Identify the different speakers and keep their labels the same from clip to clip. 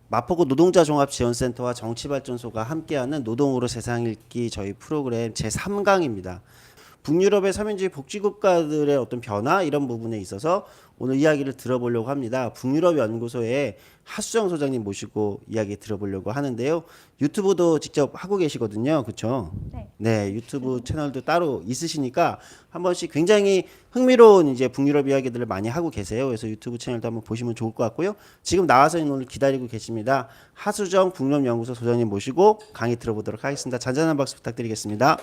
Speaker 1: 마포구 노동자종합지원센터와 정치발전소가 함께하는 노동으로 세상 읽기 저희 프로그램 제3강입니다. 북유럽의 서민주의 복지국가들의 어떤 변화 이런 부분에 있어서 오늘 이야기를 들어보려고 합니다. 북유럽 연구소의 하수정 소장님 모시고 이야기 들어보려고 하는데요. 유튜브도 직접 하고 계시거든요. 그렇죠?
Speaker 2: 네.
Speaker 1: 네, 유튜브 채널도 따로 있으시니까 한 번씩 굉장히 흥미로운 이제 북유럽 이야기들을 많이 하고 계세요. 그래서 유튜브 채널도 한번 보시면 좋을 것 같고요. 지금 나와서 오늘 기다리고 계십니다. 하수정 북유럽 연구소 소장님 모시고 강의 들어보도록 하겠습니다. 잔잔한 박수 부탁드리겠습니다.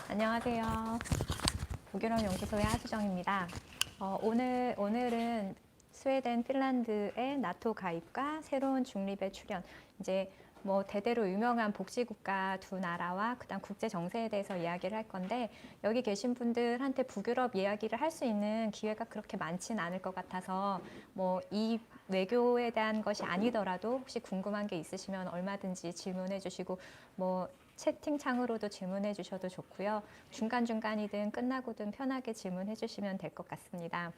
Speaker 2: 안녕하세요. 북유럽 연구소의 하수정입니다. 오늘은 스웨덴, 핀란드의 나토 가입과 새로운 중립의 출현, 이제 뭐 대대로 유명한 복지국가 두 나라와 그다음 국제 정세에 대해서 이야기를 할 건데, 여기 계신 분들한테 북유럽 이야기를 할 수 있는 기회가 그렇게 많지는 않을 것 같아서 뭐 이 외교에 대한 것이 아니더라도 혹시 궁금한 게 있으시면 얼마든지 질문해 주시고, 뭐 채팅창으로도 질문해 주셔도 좋고요. 중간중간이든 끝나고든 편하게 질문해 주시면 될 것 같습니다.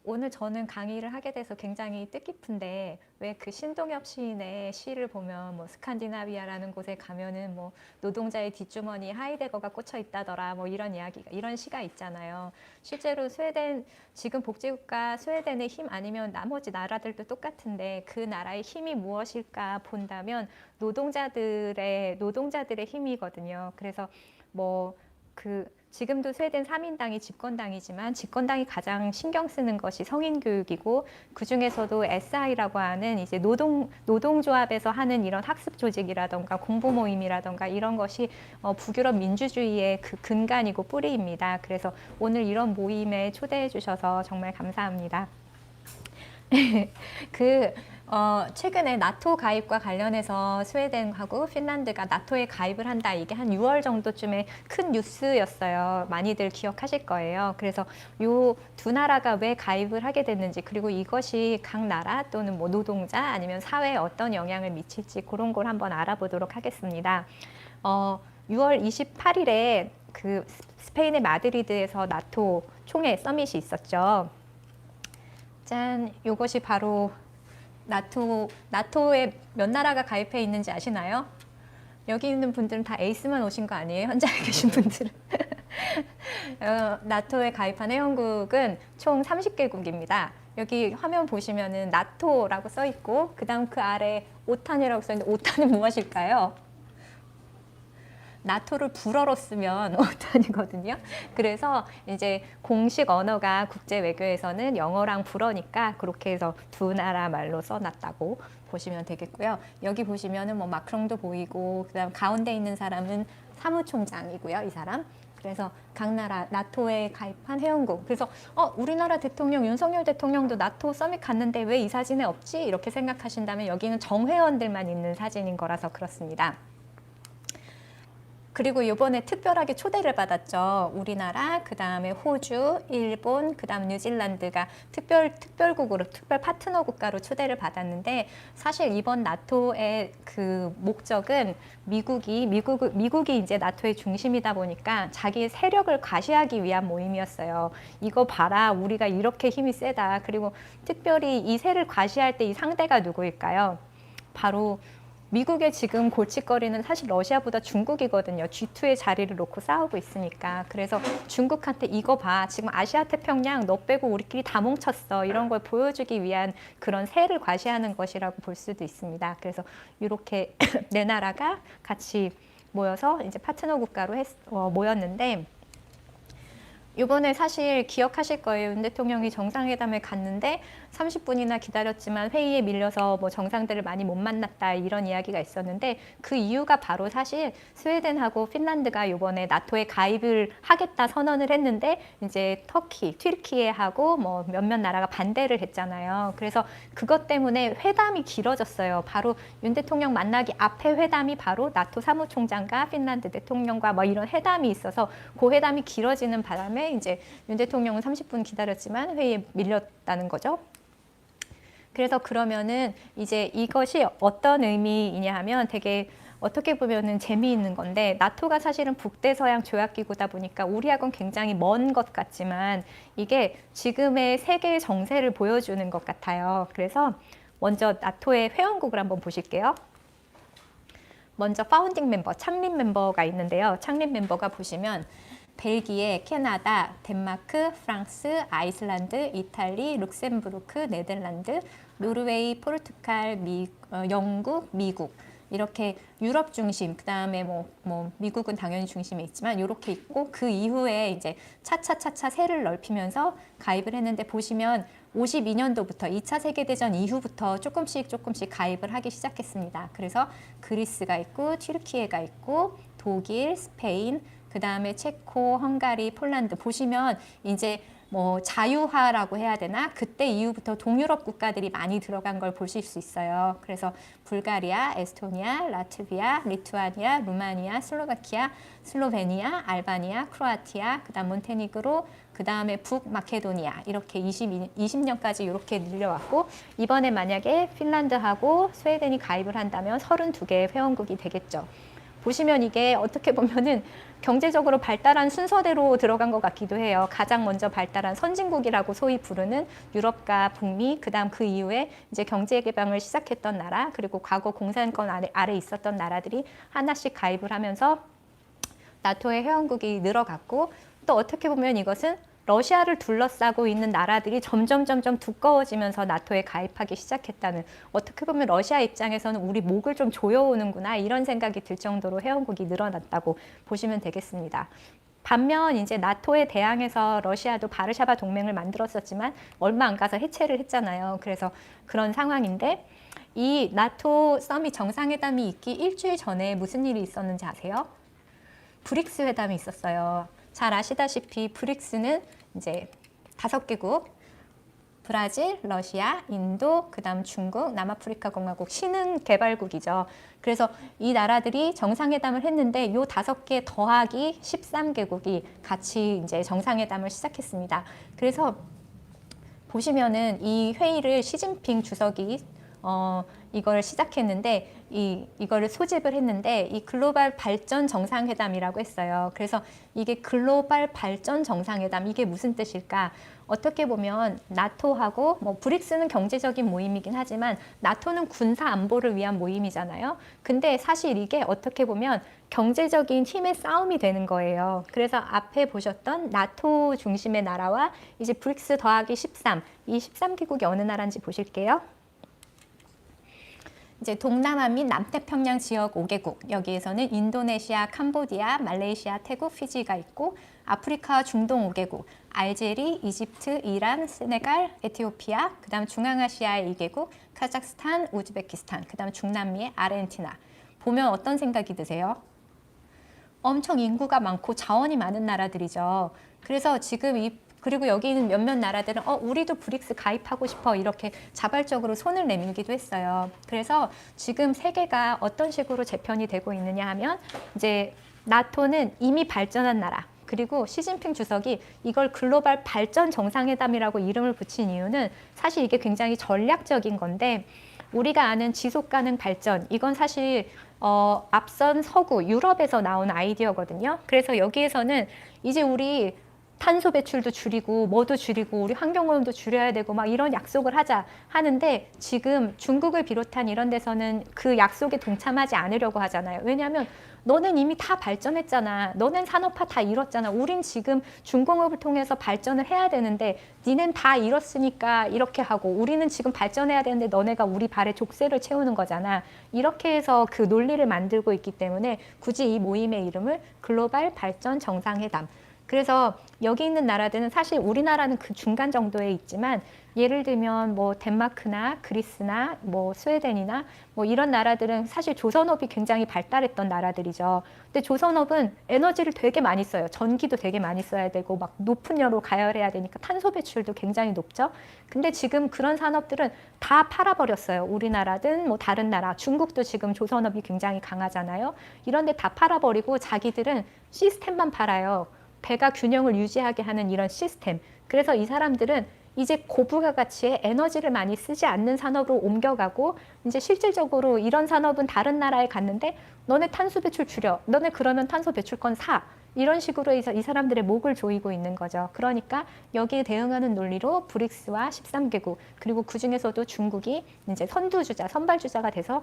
Speaker 2: 오늘 저는 강의를 하게 돼서 굉장히 뜻깊은데, 왜 그 신동엽 시인의 시를 보면 뭐 스칸디나비아라는 곳에 가면은 뭐 노동자의 뒷주머니에 하이데거가 꽂혀 있다더라, 뭐 이런 이야기가, 이런 시가 있잖아요. 실제로 스웨덴, 지금 복지국가 스웨덴의 힘 아니면 나머지 나라들도 똑같은데 그 나라의 힘이 무엇일까 본다면 노동자들의 힘이거든요. 그래서 지금도 스웨덴 3인당이 집권당이지만 집권당이 가장 신경 쓰는 것이 성인 교육이고, 그 중에서도 SI라고 하는 이제 노동조합에서 하는 이런 학습 조직이라던가 공부 모임이라던가 이런 것이 북유럽 민주주의의 그 근간이고 뿌리입니다. 그래서 오늘 이런 모임에 초대해 주셔서 정말 감사합니다. 최근에 나토 가입과 관련해서 스웨덴하고 핀란드가 나토에 가입을 한다, 이게 한 6월 정도쯤에 큰 뉴스였어요. 많이들 기억하실 거예요. 그래서 요 두 나라가 왜 가입을 하게 됐는지, 그리고 이것이 각 나라 또는 뭐 노동자 아니면 사회에 어떤 영향을 미칠지, 그런 걸 한번 알아보도록 하겠습니다. 6월 28일에 그 스페인의 마드리드에서 나토 총회 서밋이 있었죠. 짠, 요것이 바로 나토에 몇 나라가 가입해 있는지 아시나요? 여기 있는 분들은 다 에이스만 오신 거 아니에요? 현장에 계신 분들은. 나토에 가입한 회원국은 총 30개국입니다. 여기 화면 보시면은 나토라고 써 있고, 그 다음 그 아래 오탄이라고 써 있는데, 오탄은 무엇일까요? 나토를 불어로 쓰면 오탄이거든요. 그래서 이제 공식 언어가 국제 외교에서는 영어랑 불어니까 그렇게 해서 두 나라 말로 써놨다고 보시면 되겠고요. 여기 보시면은 뭐 마크롱도 보이고, 그다음 가운데 있는 사람은 사무총장이고요, 이 사람. 그래서 각 나라 나토에 가입한 회원국. 그래서 우리나라 대통령 윤석열 대통령도 나토 서밋 갔는데 왜 이 사진에 없지? 이렇게 생각하신다면 여기는 정회원들만 있는 사진인 거라서 그렇습니다. 그리고 이번에 특별하게 초대를 받았죠. 우리나라, 그 다음에 호주, 일본, 그 다음 뉴질랜드가 특별국으로, 특별 파트너 국가로 초대를 받았는데, 사실 이번 나토의 그 목적은 미국이 이제 나토의 중심이다 보니까 자기의 세력을 과시하기 위한 모임이었어요. 이거 봐라, 우리가 이렇게 힘이 세다. 그리고 특별히 이 세를 과시할 때 이 상대가 누구일까요? 바로 미국의 지금 골칫거리는 사실 러시아보다 중국이거든요. G2의 자리를 놓고 싸우고 있으니까. 그래서 중국한테 이거 봐, 지금 아시아 태평양 너 빼고 우리끼리 다 뭉쳤어, 이런 걸 보여주기 위한 그런 세를 과시하는 것이라고 볼 수도 있습니다. 그래서 이렇게 네 나라가 같이 모여서 이제 파트너 국가로 모였는데, 이번에 사실 기억하실 거예요. 윤 대통령이 정상회담을 갔는데 30분이나 기다렸지만 회의에 밀려서 뭐 정상들을 많이 못 만났다, 이런 이야기가 있었는데, 그 이유가 바로 사실 스웨덴하고 핀란드가 이번에 나토에 가입을 하겠다 선언을 했는데, 이제 튀르키예하고 뭐 몇몇 나라가 반대를 했잖아요. 그래서 그것 때문에 회담이 길어졌어요. 바로 윤 대통령 만나기 앞에 회담이 바로 나토 사무총장과 핀란드 대통령과 뭐 이런 회담이 있어서 그 회담이 길어지는 바람에 이제 윤 대통령은 30분 기다렸지만 회의에 밀렸다는 거죠. 그래서 그러면은 이제 이것이 어떤 의미이냐 하면, 되게 어떻게 보면은 재미있는 건데 나토가 사실은 북대서양 조약기구다 보니까 우리하고는 굉장히 먼 것 같지만 이게 지금의 세계의 정세를 보여주는 것 같아요. 그래서 먼저 나토의 회원국을 한번 보실게요. 먼저 파운딩 멤버, 창립 멤버가 있는데요. 창립 멤버가 보시면 벨기에, 캐나다, 덴마크, 프랑스, 아이슬란드, 이탈리, 룩셈부르크, 네덜란드, 노르웨이, 포르투갈, 영국, 미국 이렇게 유럽 중심, 그 다음에 미국은 당연히 중심에 있지만 이렇게 있고 그 이후에 이제 차차차차 세를 넓히면서 가입을 했는데 보시면 52년도부터 2차 세계대전 이후부터 조금씩 가입을 하기 시작했습니다. 그래서 그리스가 있고 튀르키예가 있고 독일, 스페인, 그 다음에 체코, 헝가리, 폴란드 보시면 이제 뭐 자유화라고 해야 되나? 그때 이후부터 동유럽 국가들이 많이 들어간 걸 보실 수 있어요. 그래서 불가리아, 에스토니아, 라트비아, 리투아니아, 루마니아, 슬로바키아, 슬로베니아, 알바니아, 크로아티아, 그다음 몬테니그로, 그다음에 북마케도니아 이렇게 20년까지 이렇게 늘려왔고 이번에 만약에 핀란드하고 스웨덴이 가입을 한다면 32개의 회원국이 되겠죠. 보시면 이게 어떻게 보면은 경제적으로 발달한 순서대로 들어간 것 같기도 해요. 가장 먼저 발달한 선진국이라고 소위 부르는 유럽과 북미, 그다음 그 이후에 이제 경제 개방을 시작했던 나라, 그리고 과거 공산권 아래 있었던 나라들이 하나씩 가입을 하면서 나토의 회원국이 늘어갔고 또 어떻게 보면 이것은 러시아를 둘러싸고 있는 나라들이 점점 두꺼워지면서 나토에 가입하기 시작했다는 어떻게 보면 러시아 입장에서는 우리 목을 좀 조여오는구나 이런 생각이 들 정도로 회원국이 늘어났다고 보시면 되겠습니다. 반면 이제 나토에 대항해서 러시아도 바르샤바 동맹을 만들었었지만 얼마 안 가서 해체를 했잖아요. 그래서 그런 상황인데 이 나토 서밋 정상회담이 있기 일주일 전에 무슨 일이 있었는지 아세요? 브릭스 회담이 있었어요. 잘 아시다시피 브릭스는 이제 5개국 브라질, 러시아, 인도, 그다음 중국, 남아프리카 공화국, 신흥개발국이죠. 그래서 이 나라들이 정상회담을 했는데 요 5개 더하기 13개국이 같이 이제 정상회담을 시작했습니다. 그래서 보시면은 이 회의를 시진핑 주석이 이걸 시작했는데 이거를 소집을 했는데 이 글로벌 발전 정상회담이라고 했어요. 그래서 이게 글로벌 발전 정상회담 이게 무슨 뜻일까? 어떻게 보면 나토하고 뭐 브릭스는 경제적인 모임이긴 하지만 나토는 군사 안보를 위한 모임이잖아요. 근데 사실 이게 어떻게 보면 경제적인 힘의 싸움이 되는 거예요. 그래서 앞에 보셨던 나토 중심의 나라와 이제 브릭스 더하기 13, 이 13개국이 어느 나라인지 보실게요. 이제 동남아 및 남태평양 지역 5개국, 여기에서는 인도네시아, 캄보디아, 말레이시아, 태국, 피지가 있고 아프리카 중동 5개국, 알제리, 이집트, 이란, 세네갈, 에티오피아, 그다음 중앙아시아의 2개국, 카자흐스탄, 우즈베키스탄, 그다음 중남미의 아르헨티나. 보면 어떤 생각이 드세요? 엄청 인구가 많고 자원이 많은 나라들이죠. 그래서 지금 그리고 여기 있는 몇몇 나라들은 우리도 브릭스 가입하고 싶어 이렇게 자발적으로 손을 내밀기도 했어요. 그래서 지금 세계가 어떤 식으로 재편이 되고 있느냐 하면 이제 나토는 이미 발전한 나라 그리고 시진핑 주석이 이걸 글로벌 발전 정상회담이라고 이름을 붙인 이유는 사실 이게 굉장히 전략적인 건데 우리가 아는 지속가능 발전 이건 사실 앞선 서구 유럽에서 나온 아이디어거든요. 그래서 여기에서는 이제 우리 탄소 배출도 줄이고 뭐도 줄이고 우리 환경오염도 줄여야 되고 막 이런 약속을 하자 하는데 지금 중국을 비롯한 이런 데서는 그 약속에 동참하지 않으려고 하잖아요. 왜냐하면 너는 이미 다 발전했잖아. 너는 산업화 다 이뤘잖아. 우린 지금 중공업을 통해서 발전을 해야 되는데 니는 다 이뤘으니까 이렇게 하고 우리는 지금 발전해야 되는데 너네가 우리 발에 족쇄를 채우는 거잖아. 이렇게 해서 그 논리를 만들고 있기 때문에 굳이 이 모임의 이름을 글로벌 발전 정상회담 그래서 여기 있는 나라들은 사실 우리나라는 그 중간 정도에 있지만 예를 들면 뭐 덴마크나 그리스나 뭐 스웨덴이나 뭐 이런 나라들은 사실 조선업이 굉장히 발달했던 나라들이죠. 근데 조선업은 에너지를 되게 많이 써요. 전기도 되게 많이 써야 되고 막 높은 열로 가열해야 되니까 탄소 배출도 굉장히 높죠. 근데 지금 그런 산업들은 다 팔아버렸어요. 우리나라든 뭐 다른 나라, 중국도 지금 조선업이 굉장히 강하잖아요. 이런 데 다 팔아버리고 자기들은 시스템만 팔아요. 배가 균형을 유지하게 하는 이런 시스템. 그래서 이 사람들은 이제 고부가 가치의 에너지를 많이 쓰지 않는 산업으로 옮겨가고 이제 실질적으로 이런 산업은 다른 나라에 갔는데 너네 탄소 배출 줄여. 너네 그러면 탄소 배출권 사. 이런 식으로 해서 이 사람들의 목을 조이고 있는 거죠. 그러니까 여기에 대응하는 논리로 브릭스와 13개국 그리고 그중에서도 중국이 이제 선두주자, 선발주자가 돼서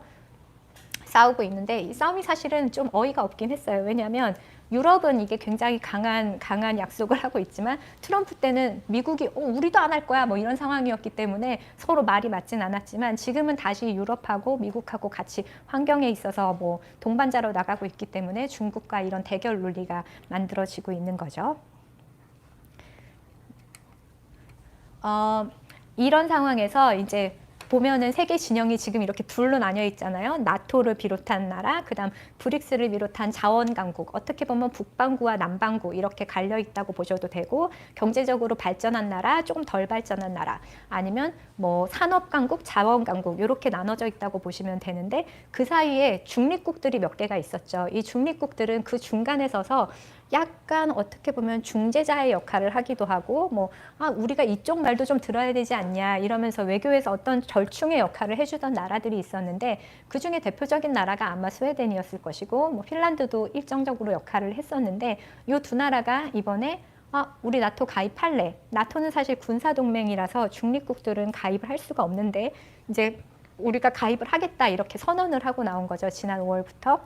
Speaker 2: 싸우고 있는데 이 싸움이 사실은 좀 어이가 없긴 했어요. 왜냐하면 유럽은 이게 굉장히 강한 약속을 하고 있지만 트럼프 때는 미국이 우리도 안 할 거야 뭐 이런 상황이었기 때문에 서로 말이 맞진 않았지만 지금은 다시 유럽하고 미국하고 같이 환경에 있어서 뭐 동반자로 나가고 있기 때문에 중국과 이런 대결 논리가 만들어지고 있는 거죠. 이런 상황에서 이제 보면은 세계 진영이 지금 이렇게 둘로 나뉘어 있잖아요. 나토를 비롯한 나라, 그다음 브릭스를 비롯한 자원 강국, 어떻게 보면 북반구와 남반구 이렇게 갈려 있다고 보셔도 되고, 경제적으로 발전한 나라, 조금 덜 발전한 나라, 아니면 뭐 산업 강국, 자원 강국 이렇게 나눠져 있다고 보시면 되는데 그 사이에 중립국들이 몇 개가 있었죠. 이 중립국들은 그 중간에 서서 약간 어떻게 보면 중재자의 역할을 하기도 하고 뭐 우리가 이쪽 말도 좀 들어야 되지 않냐 이러면서 외교에서 어떤 절충의 역할을 해주던 나라들이 있었는데 그중에 대표적인 나라가 아마 스웨덴이었을 것이고 뭐 핀란드도 일정적으로 역할을 했었는데 이 두 나라가 이번에 우리 나토 가입할래. 나토는 사실 군사동맹이라서 중립국들은 가입을 할 수가 없는데 이제 우리가 가입을 하겠다 이렇게 선언을 하고 나온 거죠. 지난 5월부터.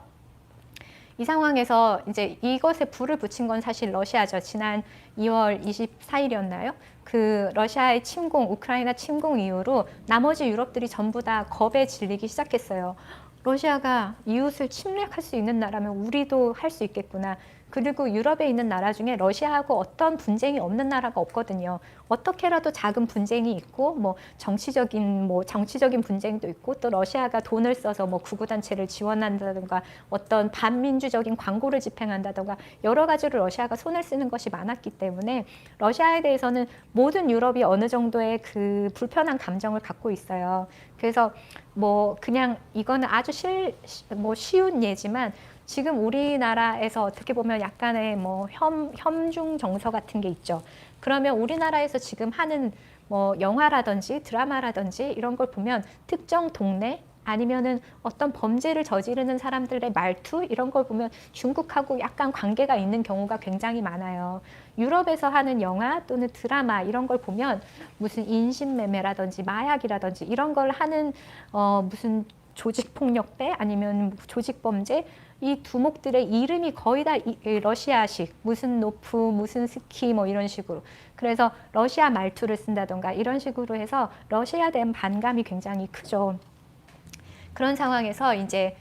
Speaker 2: 이 상황에서 이제 이것에 불을 붙인 건 사실 러시아죠. 지난 2월 24일이었나요? 그 러시아의 침공, 우크라이나 침공 이후로 나머지 유럽들이 전부 다 겁에 질리기 시작했어요. 러시아가 이웃을 침략할 수 있는 나라면 우리도 할 수 있겠구나. 그리고 유럽에 있는 나라 중에 러시아하고 어떤 분쟁이 없는 나라가 없거든요. 어떻게라도 작은 분쟁이 있고 뭐 정치적인 분쟁도 있고 또 러시아가 돈을 써서 뭐 구구단체를 지원한다든가 어떤 반민주적인 광고를 집행한다든가 여러 가지로 러시아가 손을 쓰는 것이 많았기 때문에 러시아에 대해서는 모든 유럽이 어느 정도의 그 불편한 감정을 갖고 있어요. 그래서 뭐 그냥 이거는 아주 쉬운 예지만 지금 우리나라에서 어떻게 보면 약간의 뭐 협중 정서 같은 게 있죠. 그러면 우리나라에서 지금 하는 뭐 영화라든지 드라마라든지 이런 걸 보면 특정 동네 아니면은 어떤 범죄를 저지르는 사람들의 말투 이런 걸 보면 중국하고 약간 관계가 있는 경우가 굉장히 많아요. 유럽에서 하는 영화 또는 드라마 이런 걸 보면 무슨 인신매매라든지 마약이라든지 이런 걸 하는 무슨 조직폭력배 아니면 조직범죄 이 두목들의 이름이 거의 다 러시아식 무슨 노프 무슨 스키 뭐 이런 식으로 그래서 러시아 말투를 쓴다던가 이런 식으로 해서 러시아에 대한 반감이 굉장히 크죠. 그런 상황에서 이제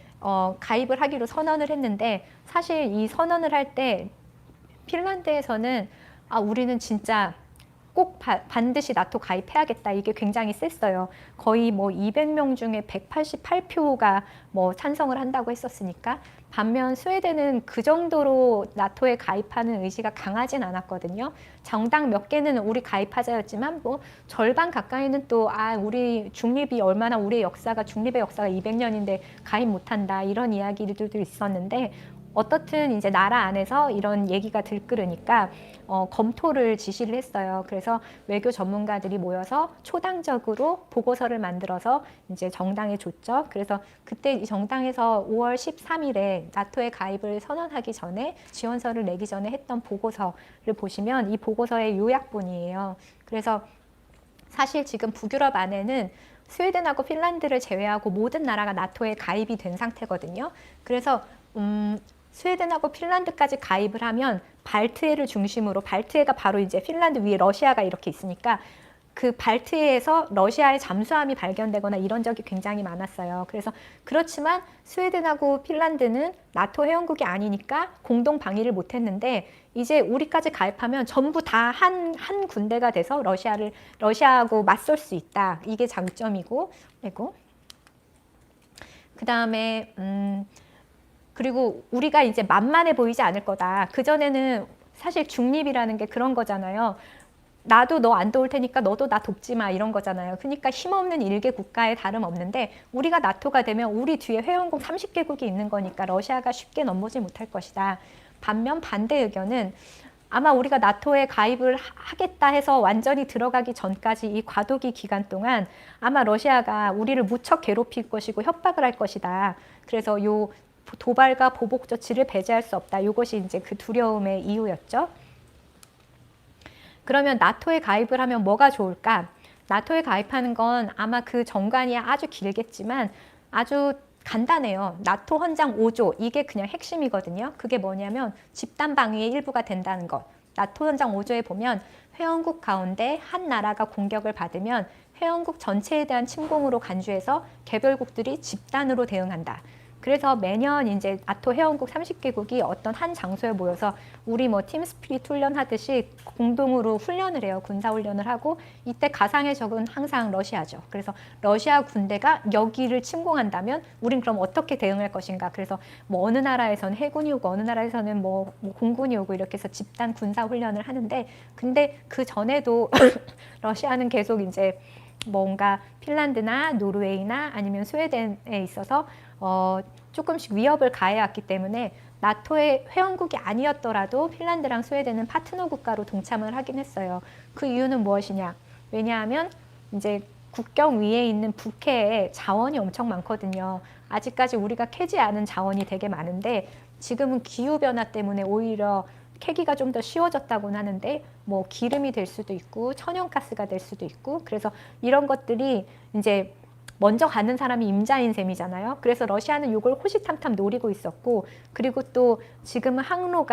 Speaker 2: 가입을 하기로 선언을 했는데 사실 이 선언을 할 때 핀란드에서는 우리는 진짜 꼭 반드시 나토 가입해야겠다. 이게 굉장히 셌어요. 거의 뭐 200명 중에 188표가 뭐 찬성을 한다고 했었으니까. 반면 스웨덴은 그 정도로 나토에 가입하는 의지가 강하진 않았거든요. 정당 몇 개는 우리 가입하자였지만 뭐 절반 가까이는 또 우리 중립이 얼마나 우리의 역사가 중립의 역사가 200년인데 가입 못한다 이런 이야기들도 있었는데 어떻든 이제 나라 안에서 이런 얘기가 들끓으니까 검토를 지시를 했어요. 그래서 외교 전문가들이 모여서 초당적으로 보고서를 만들어서 이제 정당에 줬죠. 그래서 그때 이 정당에서 5월 13일에 나토에 가입을 선언하기 전에 지원서를 내기 전에 했던 보고서를 보시면 이 보고서의 요약본이에요. 그래서 사실 지금 북유럽 안에는 스웨덴하고 핀란드를 제외하고 모든 나라가 나토에 가입이 된 상태거든요. 그래서 스웨덴하고 핀란드까지 가입을 하면 발트해를 중심으로 발트해가 바로 이제 핀란드 위에 러시아가 이렇게 있으니까 그 발트해에서 러시아의 잠수함이 발견되거나 이런 적이 굉장히 많았어요. 그래서 그렇지만 스웨덴하고 핀란드는 나토 회원국이 아니니까 공동 방위를 못했는데 이제 우리까지 가입하면 전부 다 한 군대가 돼서 러시아하고 맞설 수 있다. 이게 장점이고 그리고 그 다음에 그리고 우리가 이제 만만해 보이지 않을 거다. 그전에는 사실 중립이라는 게 그런 거잖아요. 나도 너 안 도울 테니까 너도 나 돕지 마 이런 거잖아요. 그러니까 힘없는 일개 국가에 다름없는데 우리가 나토가 되면 우리 뒤에 회원국 30개국이 있는 거니까 러시아가 쉽게 넘보지 못할 것이다. 반면 반대 의견은 아마 우리가 나토에 가입을 하겠다 해서 완전히 들어가기 전까지 이 과도기 기간 동안 아마 러시아가 우리를 무척 괴롭힐 것이고 협박을 할 것이다. 그래서 요 도발과 보복 조치를 배제할 수 없다. 이것이 이제 그 두려움의 이유였죠. 그러면 나토에 가입을 하면 뭐가 좋을까? 나토에 가입하는 건 아마 그 정관이 아주 길겠지만 아주 간단해요. 나토 헌장 5조 이게 그냥 핵심이거든요. 그게 뭐냐면 집단 방위의 일부가 된다는 것. 나토 헌장 5조에 보면 회원국 가운데 한 나라가 공격을 받으면 회원국 전체에 대한 침공으로 간주해서 개별국들이 집단으로 대응한다. 그래서 매년 이제 나토 회원국 30개국이 어떤 한 장소에 모여서 우리 뭐 팀스피릿 훈련하듯이 공동으로 훈련을 해요. 군사 훈련을 하고 이때 가상의 적은 항상 러시아죠. 그래서 러시아 군대가 여기를 침공한다면 우린 그럼 어떻게 대응할 것인가. 그래서 뭐 어느 나라에서는 해군이 오고 어느 나라에서는 뭐 공군이 오고 이렇게 해서 집단 군사 훈련을 하는데 근데 그 전에도 러시아는 계속 이제 뭔가 핀란드나 노르웨이나 아니면 스웨덴에 있어서 조금씩 위협을 가해왔기 때문에 나토의 회원국이 아니었더라도 핀란드랑 스웨덴은 파트너 국가로 동참을 하긴 했어요. 그 이유는 무엇이냐? 왜냐하면 이제 국경 위에 있는 북해에 자원이 엄청 많거든요. 아직까지 우리가 캐지 않은 자원이 되게 많은데 지금은 기후변화 때문에 오히려 캐기가 좀 더 쉬워졌다고는 하는데 뭐 기름이 될 수도 있고 천연가스가 될 수도 있고 그래서 이런 것들이 이제 먼저 가는 사람이 임자인 셈이잖아요. 그래서 러시아는 이걸 호시탐탐 노리고 있었고 그리고 또 지금은 항로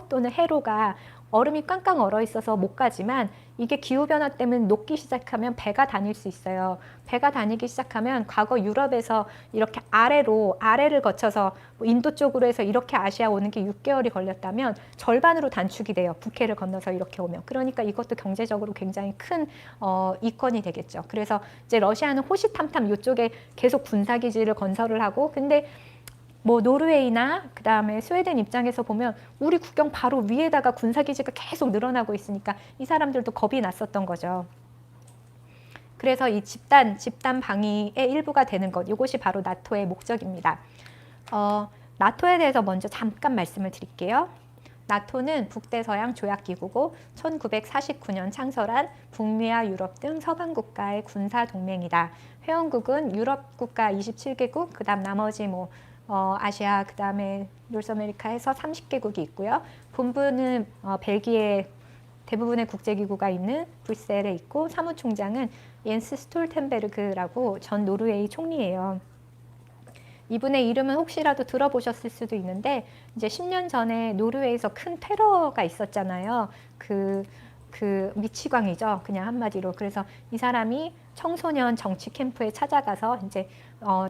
Speaker 2: 또는 해로가 얼음이 꽝꽝 얼어 있어서 못 가지만 이게 기후변화 때문에 녹기 시작하면 배가 다닐 수 있어요. 배가 다니기 시작하면 과거 유럽에서 이렇게 아래를 거쳐서 인도 쪽으로 해서 이렇게 아시아 오는 게 6개월이 걸렸다면 절반으로 단축이 돼요. 북해를 건너서 이렇게 오면. 그러니까 이것도 경제적으로 굉장히 큰 이권이 되겠죠. 그래서 이제 러시아는 호시탐탐 이쪽에 계속 군사기지를 건설을 하고 근데 뭐 노르웨이나 그다음에 스웨덴 입장에서 보면 우리 국경 바로 위에다가 군사기지가 계속 늘어나고 있으니까 이 사람들도 겁이 났었던 거죠. 그래서 이 집단 방위의 일부가 되는 것 이것이 바로 나토의 목적입니다. 나토에 대해서 먼저 잠깐 말씀을 드릴게요. 나토는 북대서양 조약기구고 1949년 창설한 북미와 유럽 등 서방 국가의 군사 동맹이다. 회원국은 유럽 국가 27개국, 그다음 나머지 뭐 아시아 그다음에 노스아메리카에서 30개국이 있고요. 본부는 벨기에 대부분의 국제기구가 있는 브뤼셀에 있고 사무총장은 옌스 스톨텐베르그라고 전 노르웨이 총리예요. 이분의 이름은 혹시라도 들어보셨을 수도 있는데 이제 10년 전에 노르웨이에서 큰 테러가 있었잖아요. 그 미치광이죠. 그냥 한마디로. 그래서 이 사람이 청소년 정치 캠프에 찾아가서 이제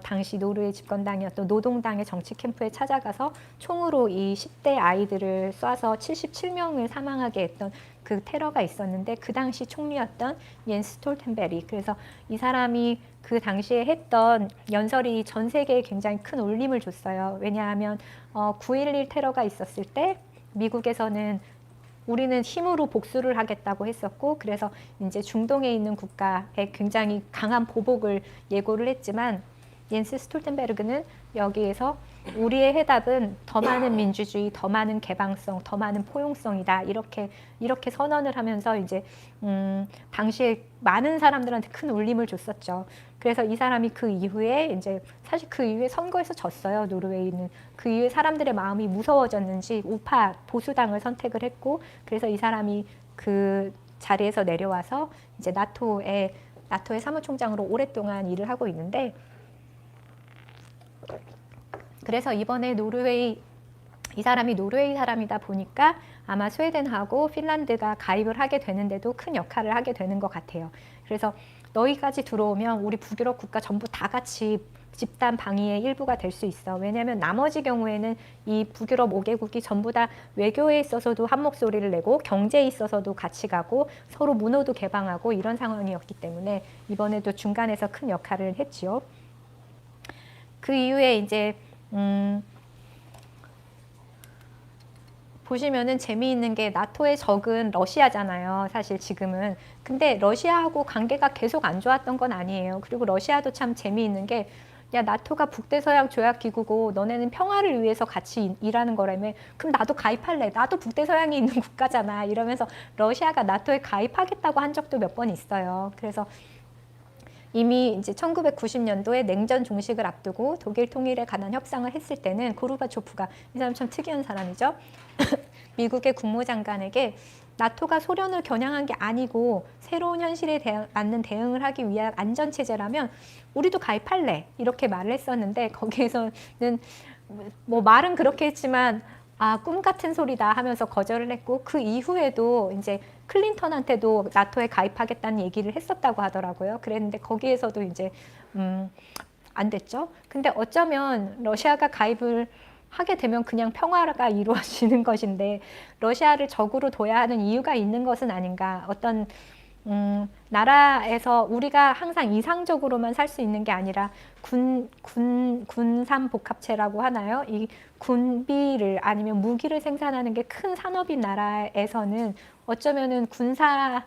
Speaker 2: 당시 노르웨이 집권당이었던 노동당의 정치 캠프에 찾아가서 총으로 이 10대 아이들을 쏴서 77명을 사망하게 했던 그 테러가 있었는데 그 당시 총리였던 옌스 스톨텐베리. 그래서 이 사람이 그 당시에 했던 연설이 전 세계에 굉장히 큰 울림을 줬어요. 왜냐하면 9.11 테러가 있었을 때 미국에서는 우리는 힘으로 복수를 하겠다고 했었고 그래서 이제 중동에 있는 국가에 굉장히 강한 보복을 예고를 했지만 옌스 스톨텐베르그는 여기에서 우리의 해답은 더 많은 민주주의, 더 많은 개방성, 더 많은 포용성이다. 이렇게 선언을 하면서 이제 당시에 많은 사람들한테 큰 울림을 줬었죠. 그래서 이 사람이 그 이후에 이제 사실 그 이후에 선거에서 졌어요. 노르웨이는. 그 이후에 사람들의 마음이 무서워졌는지 우파 보수당을 선택을 했고 그래서 이 사람이 그 자리에서 내려와서 이제 나토의 사무총장으로 오랫동안 일을 하고 있는데 그래서 이번에 이 사람이 노르웨이 사람이다 보니까 아마 스웨덴하고 핀란드가 가입을 하게 되는데도 큰 역할을 하게 되는 것 같아요. 그래서 너희까지 들어오면 우리 북유럽 국가 전부 다 같이 집단 방위의 일부가 될 수 있어. 왜냐하면 나머지 경우에는 이 북유럽 5개국이 전부 다 외교에 있어서도 한 목소리를 내고 경제에 있어서도 같이 가고 서로 문호도 개방하고 이런 상황이었기 때문에 이번에도 중간에서 큰 역할을 했지요. 그 이후에 이제 보시면은 재미있는 게 나토의 적은 러시아잖아요. 사실 지금은. 근데 러시아하고 관계가 계속 안 좋았던 건 아니에요. 그리고 러시아도 참 재미있는 게 야, 나토가 북대서양 조약 기구고 너네는 평화를 위해서 같이 일하는 거라며. 그럼 나도 가입할래. 나도 북대서양에 있는 국가잖아. 이러면서 러시아가 나토에 가입하겠다고 한 적도 몇 번 있어요. 그래서 이미 이제 1990년도에 냉전 종식을 앞두고 독일 통일에 관한 협상을 했을 때는 고르바초프가, 이 사람 참 특이한 사람이죠. 미국의 국무장관에게 나토가 소련을 겨냥한 게 아니고 새로운 현실에 맞는 대응을 하기 위한 안전체제라면 우리도 가입할래, 이렇게 말을 했었는데, 거기에서는 뭐 말은 그렇게 했지만 꿈 같은 소리다 하면서 거절을 했고, 그 이후에도 이제 클린턴한테도 나토에 가입하겠다는 얘기를 했었다고 하더라고요. 그랬는데 거기에서도 이제 안 됐죠. 근데 어쩌면 러시아가 가입을 하게 되면 그냥 평화가 이루어지는 것인데, 러시아를 적으로 둬야 하는 이유가 있는 것은 아닌가. 어떤 나라에서 우리가 항상 이상적으로만 살 수 있는 게 아니라 군산 복합체라고 하나요? 이 군비를 아니면 무기를 생산하는 게 큰 산업인 나라에서는 어쩌면은 군사력을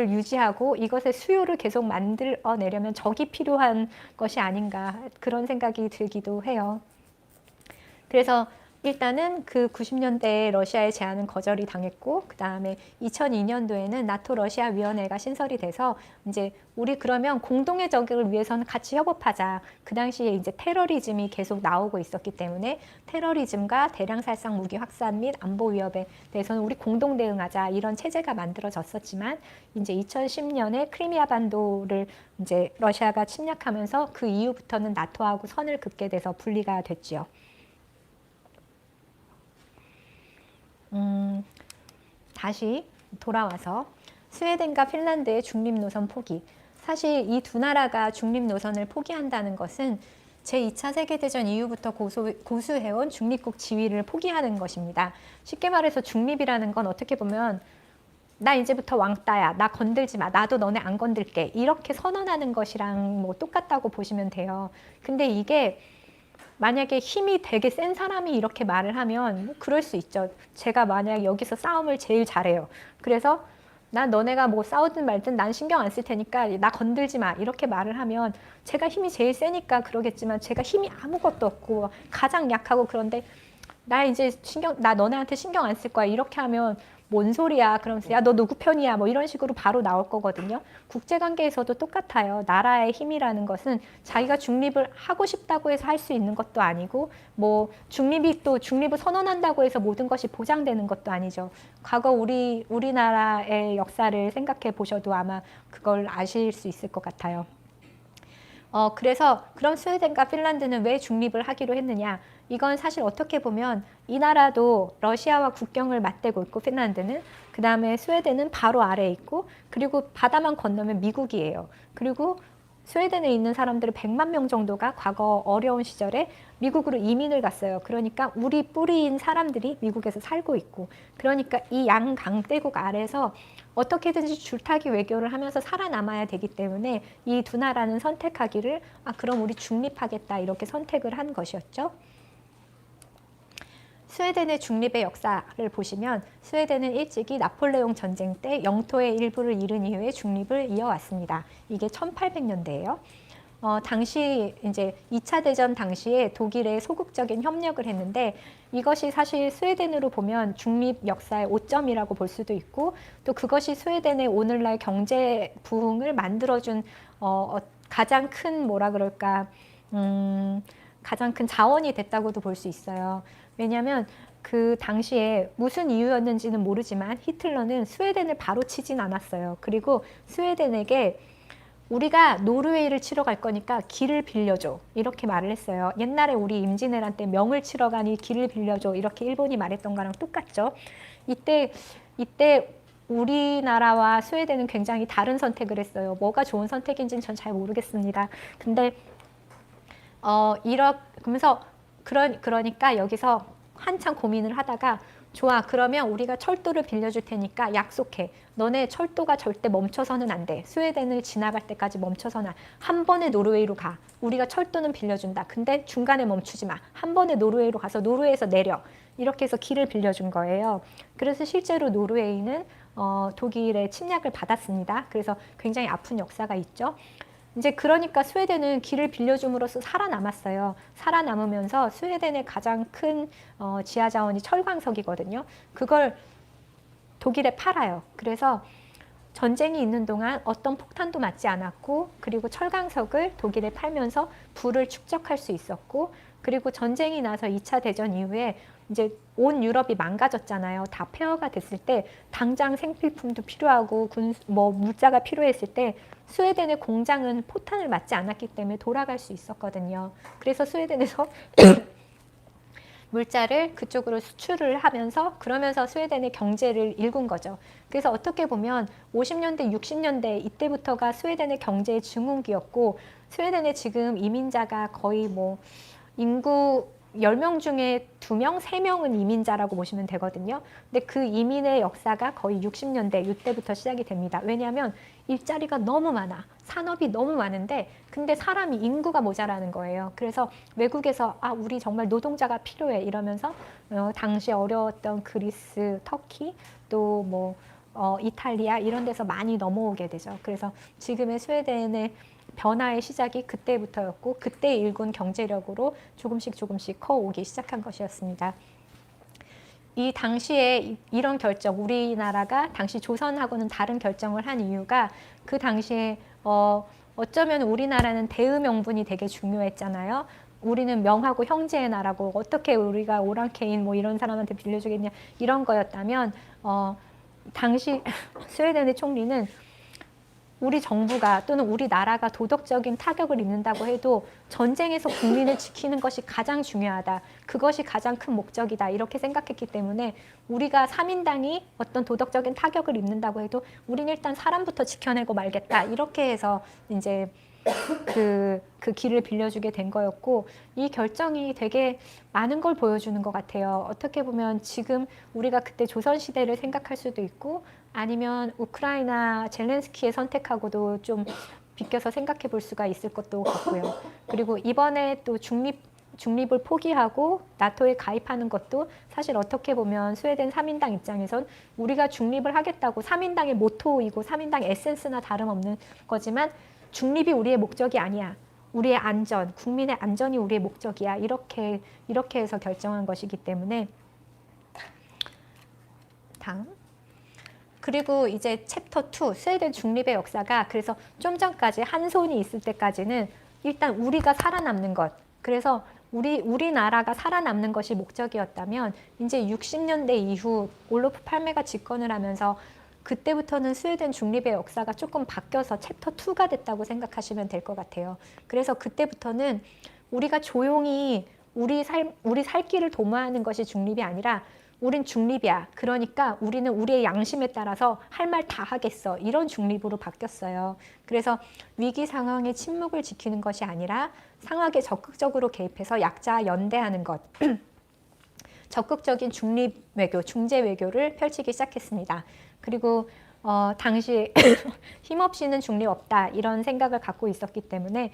Speaker 2: 유지하고 이것의 수요를 계속 만들어내려면 적이 필요한 것이 아닌가, 그런 생각이 들기도 해요. 그래서 일단은 그 90년대에 러시아의 제안은 거절이 당했고, 그 다음에 2002년도에는 나토 러시아 위원회가 신설이 돼서 이제 우리 그러면 공동의 적을 위해서는 같이 협업하자. 그 당시에 이제 테러리즘이 계속 나오고 있었기 때문에 테러리즘과 대량 살상 무기 확산 및 안보 위협에 대해서는 우리 공동 대응하자, 이런 체제가 만들어졌었지만, 이제 2010년에 크리미아 반도를 이제 러시아가 침략하면서 그 이후부터는 나토하고 선을 긋게 돼서 분리가 됐지요. 다시 돌아와서 스웨덴과 핀란드의 중립 노선 포기. 사실 이 두 나라가 중립 노선을 포기한다는 것은 제2차 세계대전 이후부터 고수해온 중립국 지위를 포기하는 것입니다. 쉽게 말해서 중립이라는 건 어떻게 보면 나 이제부터 왕따야, 나 건들지 마, 나도 너네 안 건들게, 이렇게 선언하는 것이랑 뭐 똑같다고 보시면 돼요. 근데 이게 만약에 힘이 되게 센 사람이 이렇게 말을 하면 뭐 그럴 수 있죠. 제가 만약 여기서 싸움을 제일 잘해요. 그래서 난 너네가 뭐 싸우든 말든 난 신경 안 쓸 테니까 나 건들지 마, 이렇게 말을 하면 제가 힘이 제일 세니까 그러겠지만, 제가 힘이 아무것도 없고 가장 약하고 그런데 나 너네한테 신경 안 쓸 거야, 이렇게 하면 뭔 소리야, 그러면서 야, 너 누구 편이야, 뭐 이런 식으로 바로 나올 거거든요. 국제관계에서도 똑같아요. 나라의 힘이라는 것은 자기가 중립을 하고 싶다고 해서 할 수 있는 것도 아니고, 뭐 중립을 선언한다고 해서 모든 것이 보장되는 것도 아니죠. 과거 우리나라의 역사를 생각해 보셔도 아마 그걸 아실 수 있을 것 같아요. 그래서 그럼 스웨덴과 핀란드는 왜 중립을 하기로 했느냐? 이건 사실 어떻게 보면 이 나라도 러시아와 국경을 맞대고 있고, 핀란드는, 그 다음에 스웨덴은 바로 아래에 있고, 그리고 바다만 건너면 미국이에요. 그리고 스웨덴에 있는 사람들은 100만 명 정도가 과거 어려운 시절에 미국으로 이민을 갔어요. 그러니까 우리 뿌리인 사람들이 미국에서 살고 있고, 그러니까 이 양 강대국 아래에서 어떻게든지 줄타기 외교를 하면서 살아남아야 되기 때문에 이 두 나라는 선택하기를, 그럼 우리 중립하겠다, 이렇게 선택을 한 것이었죠. 스웨덴의 중립의 역사를 보시면, 스웨덴은 일찍이 나폴레옹 전쟁 때 영토의 일부를 잃은 이후에 중립을 이어왔습니다. 이게 1800년대예요. 당시 이제 2차 대전 당시에 독일에 소극적인 협력을 했는데, 이것이 사실 스웨덴으로 보면 중립 역사의 오점이라고 볼 수도 있고, 또 그것이 스웨덴의 오늘날 경제 부흥을 만들어준 가장 큰 가장 큰 자원이 됐다고도 볼 수 있어요. 왜냐하면 그 당시에 무슨 이유였는지는 모르지만 히틀러는 스웨덴을 바로 치진 않았어요. 그리고 스웨덴에게 우리가 노르웨이를 치러 갈 거니까 길을 빌려줘, 이렇게 말을 했어요. 옛날에 우리 임진왜란 때 명을 치러 가니 길을 빌려줘, 이렇게 일본이 말했던 거랑 똑같죠. 이때 우리나라와 스웨덴은 굉장히 다른 선택을 했어요. 뭐가 좋은 선택인지는 전 잘 모르겠습니다. 근데 그러니까 여기서 한참 고민을 하다가, 좋아, 그러면 우리가 철도를 빌려줄 테니까 약속해. 너네 철도가 절대 멈춰서는 안 돼. 스웨덴을 지나갈 때까지 멈춰서는 한 번에 노르웨이로 가. 우리가 철도는 빌려준다. 근데 중간에 멈추지 마. 한 번에 노르웨이로 가서 노르웨이에서 내려. 이렇게 해서 길을 빌려준 거예요. 그래서 실제로 노르웨이는 독일의 침략을 받았습니다. 그래서 굉장히 아픈 역사가 있죠. 이제 그러니까 스웨덴은 길을 빌려줌으로써 살아남았어요. 살아남으면서 스웨덴의 가장 큰 지하 자원이 철광석이거든요. 그걸 독일에 팔아요. 그래서 전쟁이 있는 동안 어떤 폭탄도 맞지 않았고, 그리고 철강석을 독일에 팔면서 불을 축적할 수 있었고, 그리고 전쟁이 나서 2차 대전 이후에 이제 온 유럽이 망가졌잖아요. 다 폐허가 됐을 때 당장 생필품도 필요하고 물자가 필요했을 때 스웨덴의 공장은 포탄을 맞지 않았기 때문에 돌아갈 수 있었거든요. 그래서 스웨덴에서 물자를 그쪽으로 수출을 하면서 그러면서 스웨덴의 경제를 일군 거죠. 그래서 어떻게 보면 50년대, 60년대 이때부터가 스웨덴의 경제의 증후기였고, 스웨덴에 지금 이민자가 거의 뭐 인구 10명 중에 2명, 3명은 이민자라고 보시면 되거든요. 근데 그 이민의 역사가 거의 60년대 이때부터 시작이 됩니다. 왜냐하면 일자리가 너무 많아. 산업이 너무 많은데 근데 사람이 인구가 모자라는 거예요. 그래서 외국에서 우리 정말 노동자가 필요해 이러면서 당시 어려웠던 그리스, 터키 또 뭐 이탈리아 이런 데서 많이 넘어오게 되죠. 그래서 지금의 스웨덴의 변화의 시작이 그때부터였고 그때 일군 경제력으로 조금씩 커오기 시작한 것이었습니다. 이 당시에 이런 결정, 우리나라가 당시 조선하고는 다른 결정을 한 이유가 그 당시에 어쩌면 우리나라는 대의명분이 되게 중요했잖아요. 우리는 명하고 형제의 나라고 어떻게 우리가 오랑캐인 뭐 이런 사람한테 빌려주겠냐 이런 거였다면 당시 스웨덴의 총리는 우리 정부가 또는 우리나라가 도덕적인 타격을 입는다고 해도 전쟁에서 국민을 지키는 것이 가장 중요하다. 그것이 가장 큰 목적이다. 이렇게 생각했기 때문에 우리가 3인당이 어떤 도덕적인 타격을 입는다고 해도 우린 일단 사람부터 지켜내고 말겠다. 이렇게 해서 이제 그 길을 빌려주게 된 거였고 이 결정이 되게 많은 걸 보여주는 것 같아요. 어떻게 보면 지금 우리가 그때 조선시대를 생각할 수도 있고 아니면 우크라이나 젤렌스키의 선택하고도 좀 비껴서 생각해 볼 수가 있을 것도 같고요. 그리고 이번에 또 중립을 포기하고 나토에 가입하는 것도 사실 어떻게 보면 스웨덴 3인당 입장에선 우리가 중립을 하겠다고 3인당의 모토이고 3인당 에센스나 다름없는 거지만 중립이 우리의 목적이 아니야. 우리의 안전, 국민의 안전이 우리의 목적이야. 이렇게 해서 결정한 것이기 때문에 다음. 그리고 이제 챕터 2, 스웨덴 중립의 역사가 그래서 좀 전까지 한 손이 있을 때까지는 일단 우리가 살아남는 것. 그래서 우리나라가 살아남는 것이 목적이었다면 이제 60년대 이후 올로프 팔메가 집권을 하면서 그때부터는 스웨덴 중립의 역사가 조금 바뀌어서 챕터 2가 됐다고 생각하시면 될 것 같아요. 그래서 그때부터는 우리가 조용히 우리 살 길을 도모하는 것이 중립이 아니라 우린 중립이야. 그러니까 우리는 우리의 양심에 따라서 할 말 다 하겠어. 이런 중립으로 바뀌었어요. 그래서 위기 상황에 침묵을 지키는 것이 아니라 상황에 적극적으로 개입해서 약자 연대하는 것. 적극적인 중립 외교, 중재 외교를 펼치기 시작했습니다. 그리고 당시 힘없이는 중립 없다 이런 생각을 갖고 있었기 때문에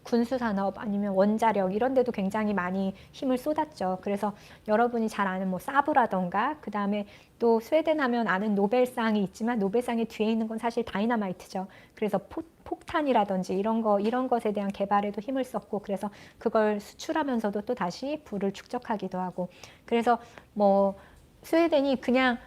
Speaker 2: 군수산업 아니면 원자력 이런 데도 굉장히 많이 힘을 쏟았죠. 그래서 여러분이 잘 아는 뭐 사브라던가 그 다음에 또 스웨덴 하면 아는 노벨상이 있지만 노벨상의 뒤에 있는 건 사실 다이너마이트죠. 그래서 폭탄이라든지 이런 것에 대한 개발에도 힘을 썼고 그래서 그걸 수출하면서도 또 다시 부를 축적하기도 하고 그래서 뭐 스웨덴이 그냥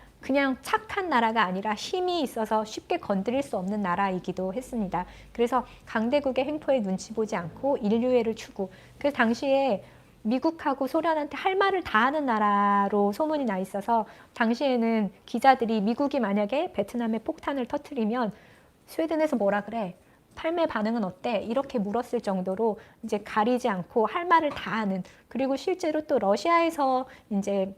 Speaker 2: 착한 나라가 아니라 힘이 있어서 쉽게 건드릴 수 없는 나라이기도 했습니다. 그래서 강대국의 횡포에 눈치 보지 않고 인류애를 추구. 그래서 당시에 미국하고 소련한테 할 말을 다 하는 나라로 소문이 나 있어서 당시에는 기자들이 미국이 만약에 베트남에 폭탄을 터뜨리면 스웨덴에서 뭐라 그래? 팔매 반응은 어때? 이렇게 물었을 정도로 이제 가리지 않고 할 말을 다 하는. 그리고 실제로 또 러시아에서 이제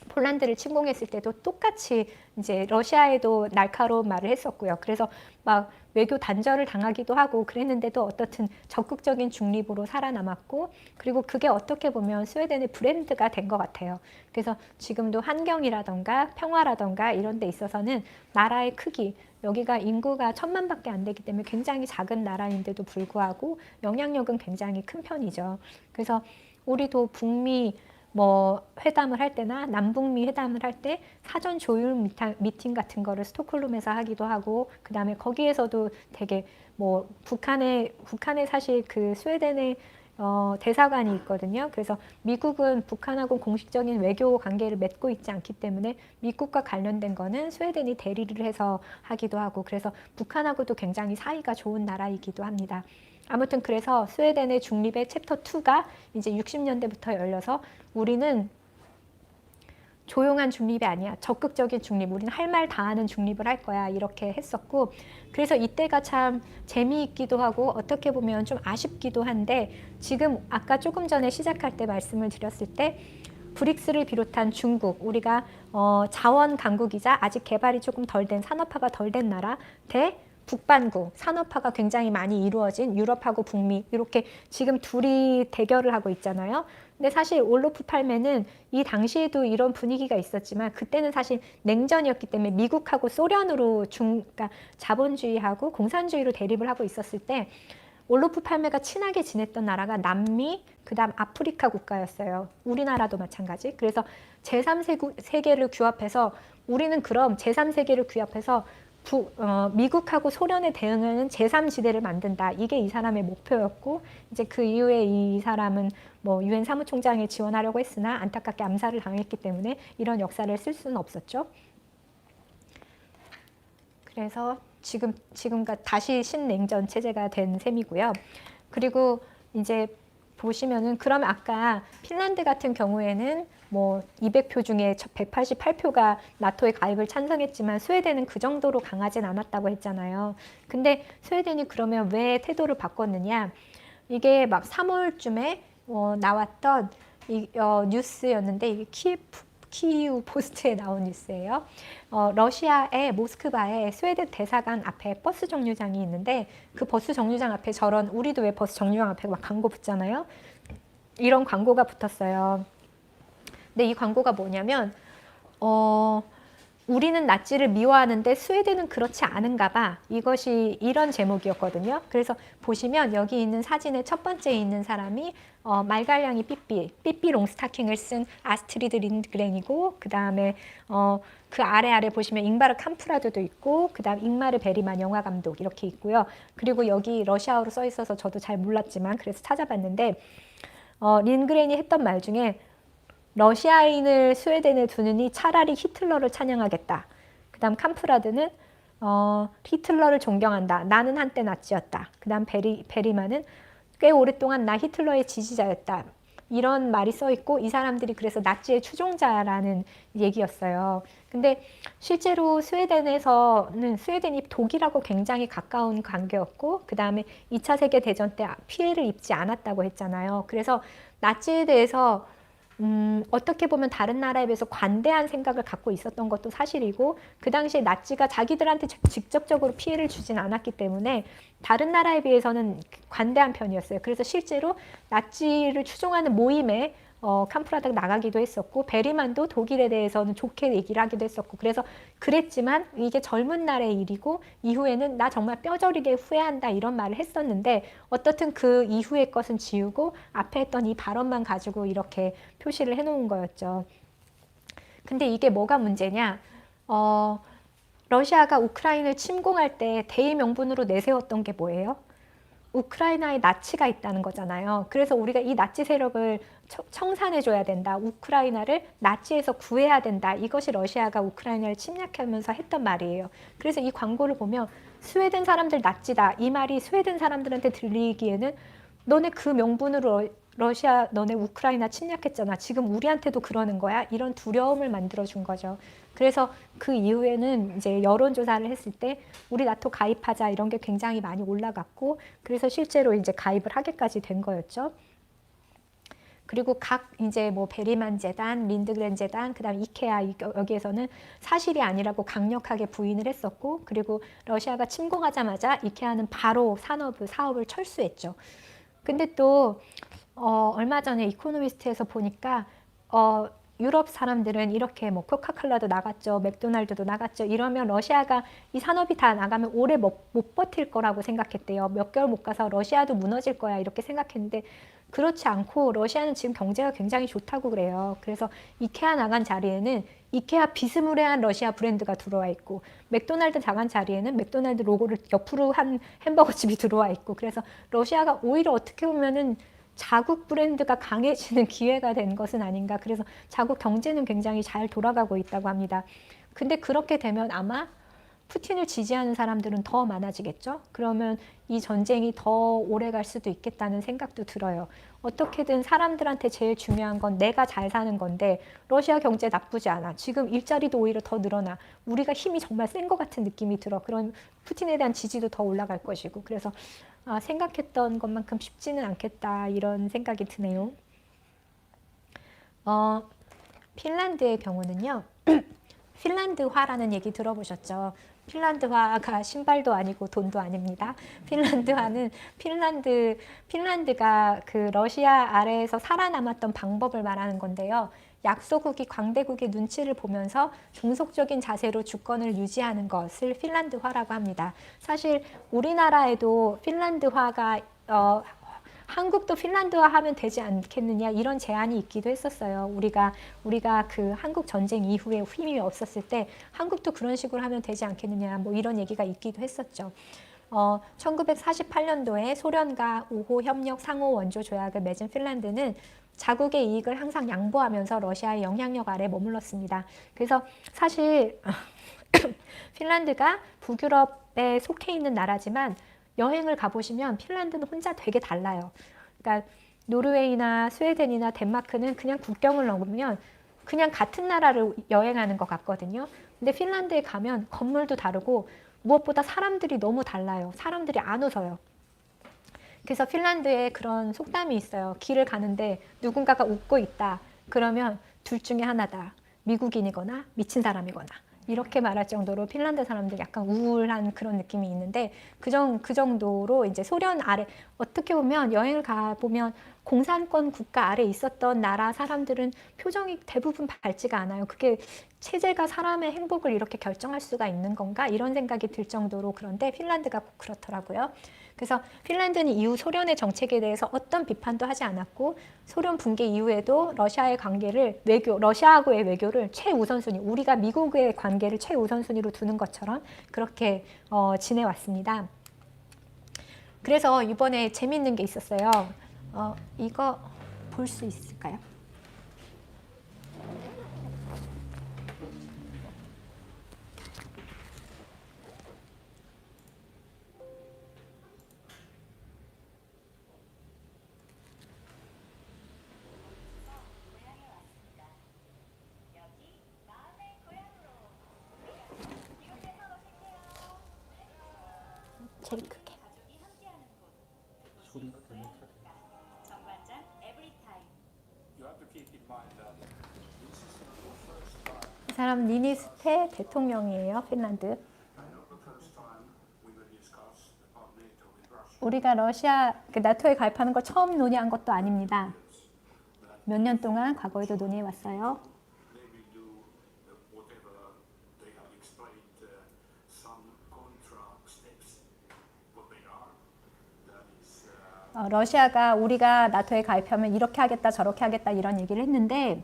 Speaker 2: 폴란드를 침공했을 때도 똑같이 이제 러시아에도 날카로운 말을 했었고요. 그래서 막 외교 단절을 당하기도 하고 그랬는데도 어떻든 적극적인 중립으로 살아남았고 그리고 그게 어떻게 보면 스웨덴의 브랜드가 된 것 같아요. 그래서 지금도 환경이라던가 평화라던가 이런 데 있어서는 나라의 크기, 여기가 인구가 1000만밖에 안 되기 때문에 굉장히 작은 나라인데도 불구하고 영향력은 굉장히 큰 편이죠. 그래서 우리도 북미 뭐 회담을 할 때나 남북미 회담을 할 때 사전 조율 미팅 같은 거를 스톡홀름에서 하기도 하고, 그다음에 거기에서도 되게 뭐 북한에 사실 그 스웨덴에 대사관이 있거든요. 그래서 미국은 북한하고 공식적인 외교 관계를 맺고 있지 않기 때문에 미국과 관련된 거는 스웨덴이 대리를 해서 하기도 하고, 그래서 북한하고도 굉장히 사이가 좋은 나라이기도 합니다. 아무튼 그래서 스웨덴의 중립의 챕터 2가 이제 60년대부터 열려서 우리는 조용한 중립이 아니야. 적극적인 중립. 우리는 할 말 다 하는 중립을 할 거야. 이렇게 했었고, 그래서 이때가 참 재미있기도 하고 어떻게 보면 좀 아쉽기도 한데, 지금 아까 조금 전에 시작할 때 말씀을 드렸을 때 브릭스를 비롯한 중국, 우리가 자원 강국이자 아직 개발이 조금 덜 된, 산업화가 덜 된 나라 대 북반구, 산업화가 굉장히 많이 이루어진 유럽하고 북미, 이렇게 지금 둘이 대결을 하고 있잖아요. 근데 사실 올로프 팔메는 이 당시에도 이런 분위기가 있었지만 그때는 사실 냉전이었기 때문에 미국하고 소련으로 그러니까 자본주의하고 공산주의로 대립을 하고 있었을 때 올로프 팔메가 친하게 지냈던 나라가 남미, 그다음 아프리카 국가였어요. 우리나라도 마찬가지. 그래서 제3세계를 규합해서 우리는 그럼 제3세계를 규합해서 미국하고 소련에 대응하는 제3지대를 만든다. 이게 이 사람의 목표였고, 이제 그 이후에 이 사람은 뭐 유엔 사무총장에 지원하려고 했으나 안타깝게 암살을 당했기 때문에 이런 역사를 쓸 수는 없었죠. 그래서 지금과 다시 신냉전 체제가 된 셈이고요. 그리고 이제 보시면은 그러면 아까 핀란드 같은 경우에는 뭐 200표 중에 188표가 나토에 가입을 찬성했지만 스웨덴은 그 정도로 강하진 않았다고 했잖아요. 근데 스웨덴이 그러면 왜 태도를 바꿨느냐? 이게 막 3월쯤에 나왔던 뉴스였는데, 이게 키이우 포스트에 나온 뉴스예요. 러시아의 모스크바에 스웨덴 대사관 앞에 버스 정류장이 있는데, 그 버스 정류장 앞에 저런, 우리도 왜 버스 정류장 앞에 막 광고 붙잖아요. 이런 광고가 붙었어요. 근데 이 광고가 뭐냐면 우리는 나치를 미워하는데 스웨덴은 그렇지 않은가 봐. 이것이 이런 제목이었거든요. 그래서 보시면 여기 있는 사진의 첫 번째에 있는 사람이 말갈량이 삐삐 롱스타킹을 쓴 아스트리드 린드그렌이고, 그 다음에 그 아래 보시면 잉바르 캄프라드도 있고, 그 다음 잉마르 베리만 영화 감독 이렇게 있고요. 그리고 여기 러시아어로 써 있어서 저도 잘 몰랐지만 그래서 찾아봤는데, 린그렌이 했던 말 중에 러시아인을 스웨덴에 두느니 차라리 히틀러를 찬양하겠다. 그 다음 캄프라드는 히틀러를 존경한다. 나는 한때 나치였다. 그 다음 베리만은 꽤 오랫동안 나 히틀러의 지지자였다. 이런 말이 써 있고, 이 사람들이 그래서 나치의 추종자라는 얘기였어요. 근데 실제로 스웨덴에서는 스웨덴이 독일하고 굉장히 가까운 관계였고, 그 다음에 2차 세계대전 때 피해를 입지 않았다고 했잖아요. 그래서 나치에 대해서 어떻게 보면 다른 나라에 비해서 관대한 생각을 갖고 있었던 것도 사실이고, 그 당시에 나치가 자기들한테 직접적으로 피해를 주진 않았기 때문에 다른 나라에 비해서는 관대한 편이었어요. 그래서 실제로 나치를 추종하는 모임에 캄프라드가 나가기도 했었고, 베리만도 독일에 대해서는 좋게 얘기를 하기도 했었고, 그래서 그랬지만 이게 젊은 날의 일이고 이후에는 나 정말 뼈저리게 후회한다 이런 말을 했었는데, 어떻든 그 이후의 것은 지우고 앞에 했던 이 발언만 가지고 이렇게 표시를 해놓은 거였죠. 근데 이게 뭐가 문제냐? 러시아가 우크라이나를 침공할 때 대의 명분으로 내세웠던 게 뭐예요? 우크라이나에 나치가 있다는 거잖아요. 그래서 우리가 이 나치 세력을 청산해줘야 된다. 우크라이나를 나치에서 구해야 된다. 이것이 러시아가 우크라이나를 침략하면서 했던 말이에요. 그래서 이 광고를 보면 스웨덴 사람들 나치다. 이 말이 스웨덴 사람들한테 들리기에는 너네 그 명분으로 러시아 너네 우크라이나 침략했잖아. 지금 우리한테도 그러는 거야. 이런 두려움을 만들어준 거죠. 그래서 그 이후에는 이제 여론조사를 했을 때 우리 나토 가입하자 이런 게 굉장히 많이 올라갔고, 그래서 실제로 이제 가입을 하게까지 된 거였죠. 그리고 각 이제 뭐 베리만 재단, 린드그렌 재단, 그다음 이케아 여기에서는 사실이 아니라고 강력하게 부인을 했었고, 그리고 러시아가 침공하자마자 이케아는 바로 사업을 철수했죠. 근데 또 얼마 전에 이코노미스트에서 보니까 유럽 사람들은 이렇게 뭐 코카콜라도 나갔죠, 맥도날드도 나갔죠. 이러면 러시아가 이 산업이 다 나가면 오래 못 버틸 거라고 생각했대요. 몇 개월 못 가서 러시아도 무너질 거야 이렇게 생각했는데, 그렇지 않고 러시아는 지금 경제가 굉장히 좋다고 그래요. 그래서 이케아 나간 자리에는 이케아 비스무리한 러시아 브랜드가 들어와 있고, 맥도날드 나간 자리에는 맥도날드 로고를 옆으로 한 햄버거 집이 들어와 있고, 그래서 러시아가 오히려 어떻게 보면은 자국 브랜드가 강해지는 기회가 된 것은 아닌가. 그래서 자국 경제는 굉장히 잘 돌아가고 있다고 합니다. 근데 그렇게 되면 아마 푸틴을 지지하는 사람들은 더 많아지겠죠. 그러면 이 전쟁이 더 오래 갈 수도 있겠다는 생각도 들어요. 어떻게든 사람들한테 제일 중요한 건 내가 잘 사는 건데, 러시아 경제 나쁘지 않아. 지금 일자리도 오히려 더 늘어나. 우리가 힘이 정말 센 것 같은 느낌이 들어. 그런 푸틴에 대한 지지도 더 올라갈 것이고. 그래서 생각했던 것만큼 쉽지는 않겠다, 이런 생각이 드네요. 핀란드의 경우는요. 핀란드화라는 얘기 들어보셨죠? 핀란드화가 신발도 아니고 돈도 아닙니다. 핀란드화는 핀란드가 그 러시아 아래에서 살아남았던 방법을 말하는 건데요. 약소국이 강대국의 눈치를 보면서 종속적인 자세로 주권을 유지하는 것을 핀란드화라고 합니다. 사실 우리나라에도 핀란드화가 한국도 핀란드화 하면 되지 않겠느냐, 이런 제안이 있기도 했었어요. 우리가 그 한국 전쟁 이후에 힘이 없었을 때 한국도 그런 식으로 하면 되지 않겠느냐, 뭐 이런 얘기가 있기도 했었죠. 1948년도에 소련과 5호 협력 상호 원조 조약을 맺은 핀란드는 자국의 이익을 항상 양보하면서 러시아의 영향력 아래 머물렀습니다. 그래서 사실 핀란드가 북유럽에 속해 있는 나라지만 여행을 가보시면 핀란드는 혼자 되게 달라요. 그러니까 노르웨이나 스웨덴이나 덴마크는 그냥 국경을 넘으면 그냥 같은 나라를 여행하는 것 같거든요. 근데 핀란드에 가면 건물도 다르고 무엇보다 사람들이 너무 달라요. 사람들이 안 웃어요. 그래서 핀란드에 그런 속담이 있어요. 길을 가는데 누군가가 웃고 있다. 그러면 둘 중에 하나다. 미국인이거나 미친 사람이거나. 이렇게 말할 정도로 핀란드 사람들 약간 우울한 그런 느낌이 있는데, 그 정도로 이제 소련 아래, 어떻게 보면 여행을 가보면 공산권 국가 아래 있었던 나라 사람들은 표정이 대부분 밝지가 않아요. 그게 체제가 사람의 행복을 이렇게 결정할 수가 있는 건가? 이런 생각이 들 정도로. 그런데 핀란드가 꼭 그렇더라고요. 그래서 핀란드는 이후 소련의 정책에 대해서 어떤 비판도 하지 않았고, 소련 붕괴 이후에도 러시아의 관계를 러시아하고의 외교를 최우선순위, 우리가 미국의 관계를 최우선순위로 두는 것처럼 그렇게 지내왔습니다. 그래서 이번에 재밌는 게 있었어요. 이거 볼 수 있을까요? 제일 크게. 이 사람 니니스테 대통령이에요, 핀란드. 우리가 나토에 가입하는 걸 처음 논의한 것도 아닙니다. 몇 년 동안 과거에도 논의해 왔어요. 러시아가 우리가 나토에 가입하면 이렇게 하겠다 저렇게 하겠다 이런 얘기를 했는데,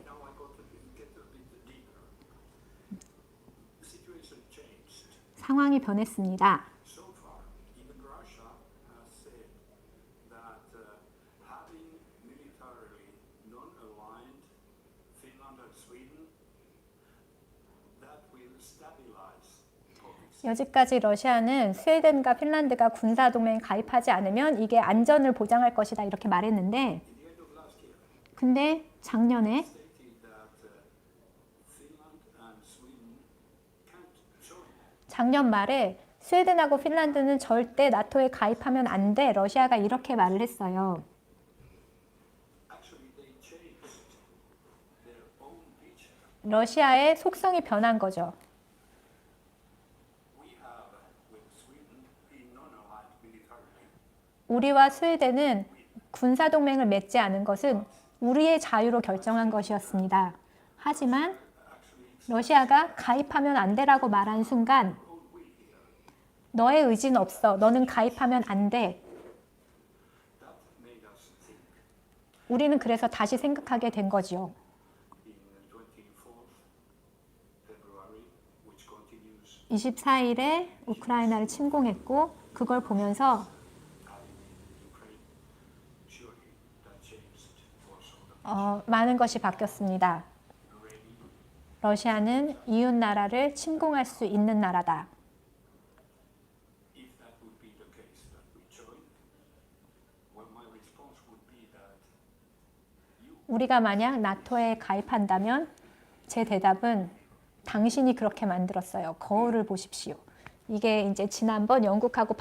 Speaker 2: 상황이 변했습니다. 여지까지 러시아는 스웨덴과 핀란드가 군사동맹에 가입하지 않으면 이게 안전을 보장할 것이다, 이렇게 말했는데, 근데 작년에 작년 말에 스웨덴하고 핀란드는 절대 나토에 가입하면 안 돼, 러시아가 이렇게 말을 했어요. 러시아의 속성이 변한 거죠. 우리와 스웨덴은 군사동맹을 맺지 않은 것은 우리의 자유로 결정한 것이었습니다. 하지만 러시아가 가입하면 안 되라고 말한 순간, 너의 의지는 없어, 너는 가입하면 안 돼, 우리는 그래서 다시 생각하게 된 거지요.
Speaker 3: in 24th February, which continues
Speaker 2: 24일에 우크라이나를 침공했고 그걸 보면서
Speaker 3: in Ukraine. Surely that changed also the
Speaker 2: 많은 것이 바뀌었습니다.
Speaker 3: ready.
Speaker 2: 러시아는 이웃 나라를 침공할 수 있는 나라다.
Speaker 3: If that would be the case that we join, well, my response would be that
Speaker 2: 우리가 만약 나토에 가입한다면 제 대답은 당신이 그렇게 만들었어요. 거울을 보십시오. 이게 이제 지난번 영국하고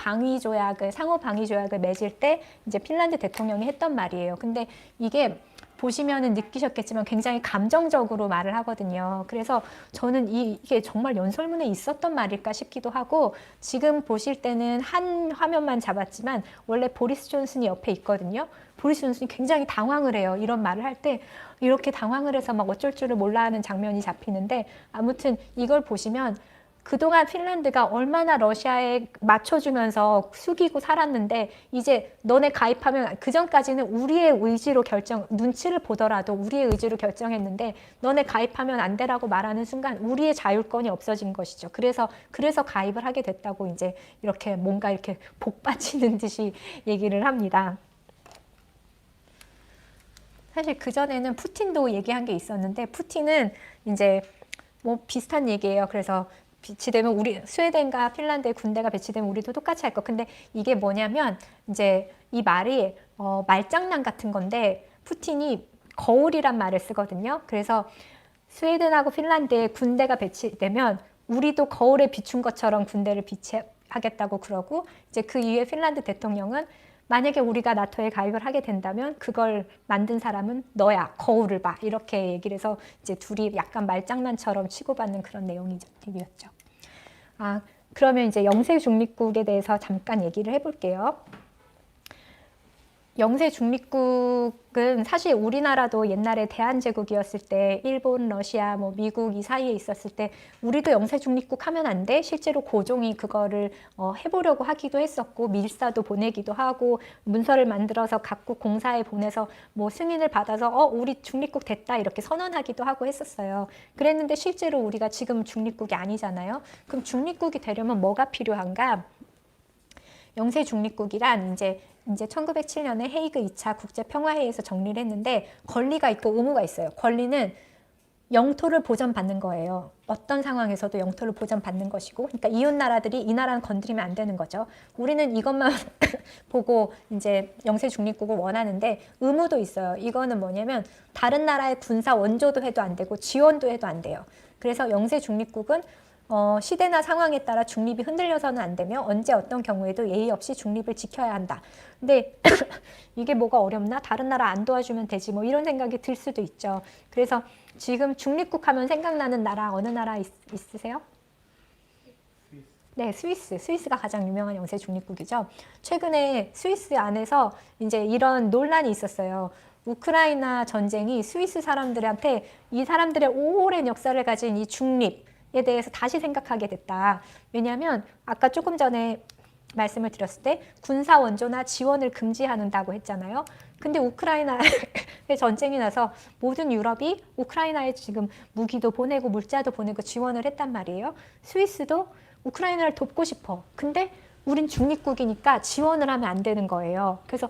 Speaker 2: 상호 방위 조약을 맺을 때 이제 핀란드 대통령이 했던 말이에요. 근데 이게 보시면은 느끼셨겠지만 굉장히 감정적으로 말을 하거든요. 그래서 저는 이게 정말 연설문에 있었던 말일까 싶기도 하고 지금 보실 때는 한 화면만 잡았지만 원래 보리스 존슨이 옆에 있거든요. 보리스 존슨이 굉장히 당황을 해요. 이런 말을 할 때 이렇게 당황을 해서 막 어쩔 줄을 몰라 하는 장면이 잡히는데 아무튼 이걸 보시면 그동안 핀란드가 얼마나 러시아에 맞춰주면서 숙이고 살았는데 이제 너네 가입하면 그전까지는 우리의 의지로 눈치를 보더라도 우리의 의지로 결정했는데 너네 가입하면 안 되라고 말하는 순간 우리의 자율권이 없어진 것이죠. 그래서 가입을 하게 됐다고 이제 이렇게 뭔가 이렇게 복받치는 듯이 얘기를 합니다. 사실 그전에는 푸틴도 얘기한 게 있었는데 푸틴은 이제 뭐 비슷한 얘기예요. 그래서 배치되면 스웨덴과 핀란드의 군대가 배치되면 우리도 똑같이 할 거. 근데 이게 뭐냐면 이제 이 말이 말장난 같은 건데 푸틴이 거울이란 말을 쓰거든요. 그래서 스웨덴하고 핀란드에 군대가 배치되면 우리도 거울에 비춘 것처럼 군대를 비치하겠다고 그러고 이제 그 이후에 핀란드 대통령은 만약에 우리가 나토에 가입을 하게 된다면 그걸 만든 사람은 너야, 거울을 봐. 이렇게 얘기를 해서 이제 둘이 약간 말장난처럼 치고받는 그런 내용이었죠. 그러면 이제 영세 중립국에 대해서 잠깐 얘기를 해볼게요. 영세 중립국은 사실 우리나라도 옛날에 대한제국이었을 때 일본, 러시아, 뭐 미국 이 사이에 있었을 때 우리도 영세 중립국 하면 안 돼? 실제로 고종이 그거를 해보려고 하기도 했었고 밀사도 보내기도 하고 문서를 만들어서 각국 공사에 보내서 뭐 승인을 받아서 우리 중립국 됐다 이렇게 선언하기도 하고 했었어요. 그랬는데 실제로 우리가 지금 중립국이 아니잖아요. 그럼 중립국이 되려면 뭐가 필요한가? 영세 중립국이란 이제 1907년에 헤이그 2차 국제평화회의에서 정리를 했는데 권리가 있고 의무가 있어요. 권리는 영토를 보전받는 거예요. 어떤 상황에서도 영토를 보전받는 것이고, 그러니까 이웃 나라들이 이 나라는 건드리면 안 되는 거죠. 우리는 이것만 보고 이제 영세 중립국을 원하는데 의무도 있어요. 이거는 뭐냐면 다른 나라의 군사 원조도 해도 안 되고 지원도 해도 안 돼요. 그래서 영세 중립국은 시대나 상황에 따라 중립이 흔들려서는 안 되며 언제 어떤 경우에도 예의 없이 중립을 지켜야 한다. 근데 이게 뭐가 어렵나? 다른 나라 안 도와주면 되지 뭐 이런 생각이 들 수도 있죠. 그래서 지금 중립국 하면 생각나는 나라 어느 나라 있으세요? 네, 스위스가 가장 유명한 영세 중립국이죠. 최근에 스위스 안에서 이제 이런 논란이 있었어요. 우크라이나 전쟁이 스위스 사람들한테 이 사람들의 오랜 역사를 가진 이 중립에 대해서 다시 생각하게 됐다. 왜냐하면 아까 조금 전에 말씀을 드렸을 때 군사 원조나 지원을 금지한다고 했잖아요. 근데 우크라이나의 전쟁이 나서 모든 유럽이 우크라이나에 지금 무기도 보내고 물자도 보내고 지원을 했단 말이에요. 스위스도 우크라이나를 돕고 싶어. 근데 우린 중립국이니까 지원을 하면 안 되는 거예요. 그래서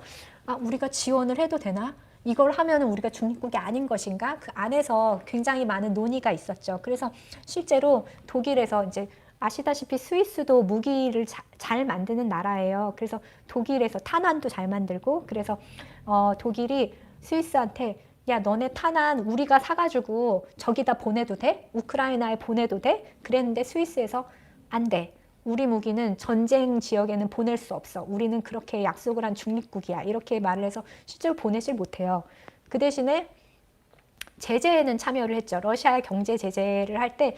Speaker 2: 우리가 지원을 해도 되나? 이걸 하면 우리가 중립국이 아닌 것인가? 그 안에서 굉장히 많은 논의가 있었죠. 그래서 실제로 독일에서 이제 아시다시피 스위스도 무기를 잘 만드는 나라예요. 그래서 독일에서 탄환도 잘 만들고 그래서 독일이 스위스한테 야 너네 탄환 우리가 사가지고 저기다 보내도 돼? 우크라이나에 보내도 돼? 그랬는데 스위스에서 안 돼. 우리 무기는 전쟁 지역에는 보낼 수 없어. 우리는 그렇게 약속을 한 중립국이야. 이렇게 말을 해서 실제로 보내질 못해요. 그 대신에 제재에는 참여를 했죠. 러시아의 경제 제재를 할 때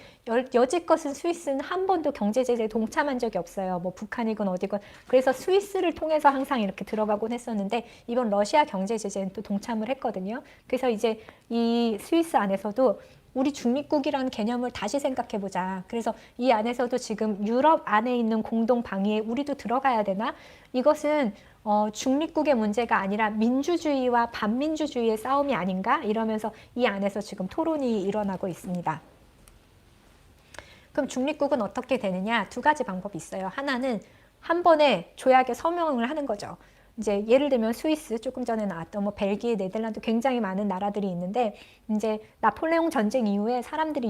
Speaker 2: 여지껏은 스위스는 한 번도 경제 제재에 동참한 적이 없어요. 뭐 북한이건 어디건. 그래서 스위스를 통해서 항상 이렇게 들어가곤 했었는데 이번 러시아 경제 제재는 또 동참을 했거든요. 그래서 이제 이 스위스 안에서도 우리 중립국이라는 개념을 다시 생각해 보자. 그래서 이 안에서도 지금 유럽 안에 있는 공동 방위에 우리도 들어가야 되나? 이것은 중립국의 문제가 아니라 민주주의와 반민주주의의 싸움이 아닌가? 이러면서 이 안에서 지금 토론이 일어나고 있습니다. 그럼 중립국은 어떻게 되느냐? 두 가지 방법이 있어요. 하나는 한 번에 조약에 서명을 하는 거죠. 이제 예를 들면 스위스, 조금 전에 나왔던 뭐 벨기에, 네덜란드 굉장히 많은 나라들이 있는데 이제 나폴레옹 전쟁 이후에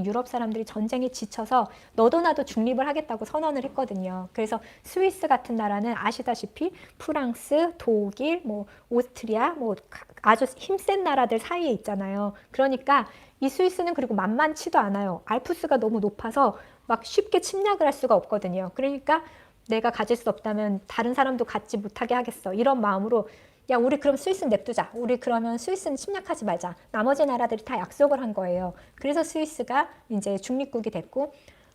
Speaker 2: 유럽 사람들이 전쟁에 지쳐서 너도 나도 중립을 하겠다고 선언을 했거든요. 그래서 스위스 같은 나라는 아시다시피 프랑스, 독일, 뭐 오스트리아, 뭐 아주 힘센 나라들 사이에 있잖아요. 그러니까 이 스위스는 그리고 만만치도 않아요. 알프스가 너무 높아서 막 쉽게 침략을 할 수가 없거든요. 그러니까 내가 가질 수 없다면 다른 사람도 갖지 못하게 하겠어. 이런 마음으로 야, 우리 그럼 스위스는 냅두자. 우리 그러면 스위스는 침략하지 말자. 나머지 나라들이 다 약속을 한 거예요. 그래서 스위스가 이제 중립국이 됐고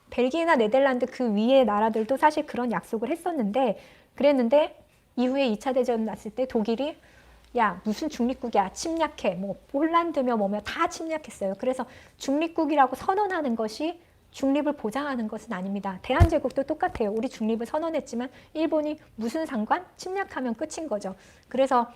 Speaker 2: 벨기에나 네덜란드 그 위의 나라들도 사실 그런 약속을 그랬는데 이후에 2차 대전 났을 때 독일이 야, 무슨 중립국이야. 침략해. 뭐 폴란드며 뭐며 다 침략했어요. 그래서 중립국이라고 선언하는 것이 중립을 보장하는 것은 아닙니다. 대한제국도 똑같아요. 우리 중립을 선언했지만 일본이 무슨 상관? 침략하면 끝인 거죠. 그래서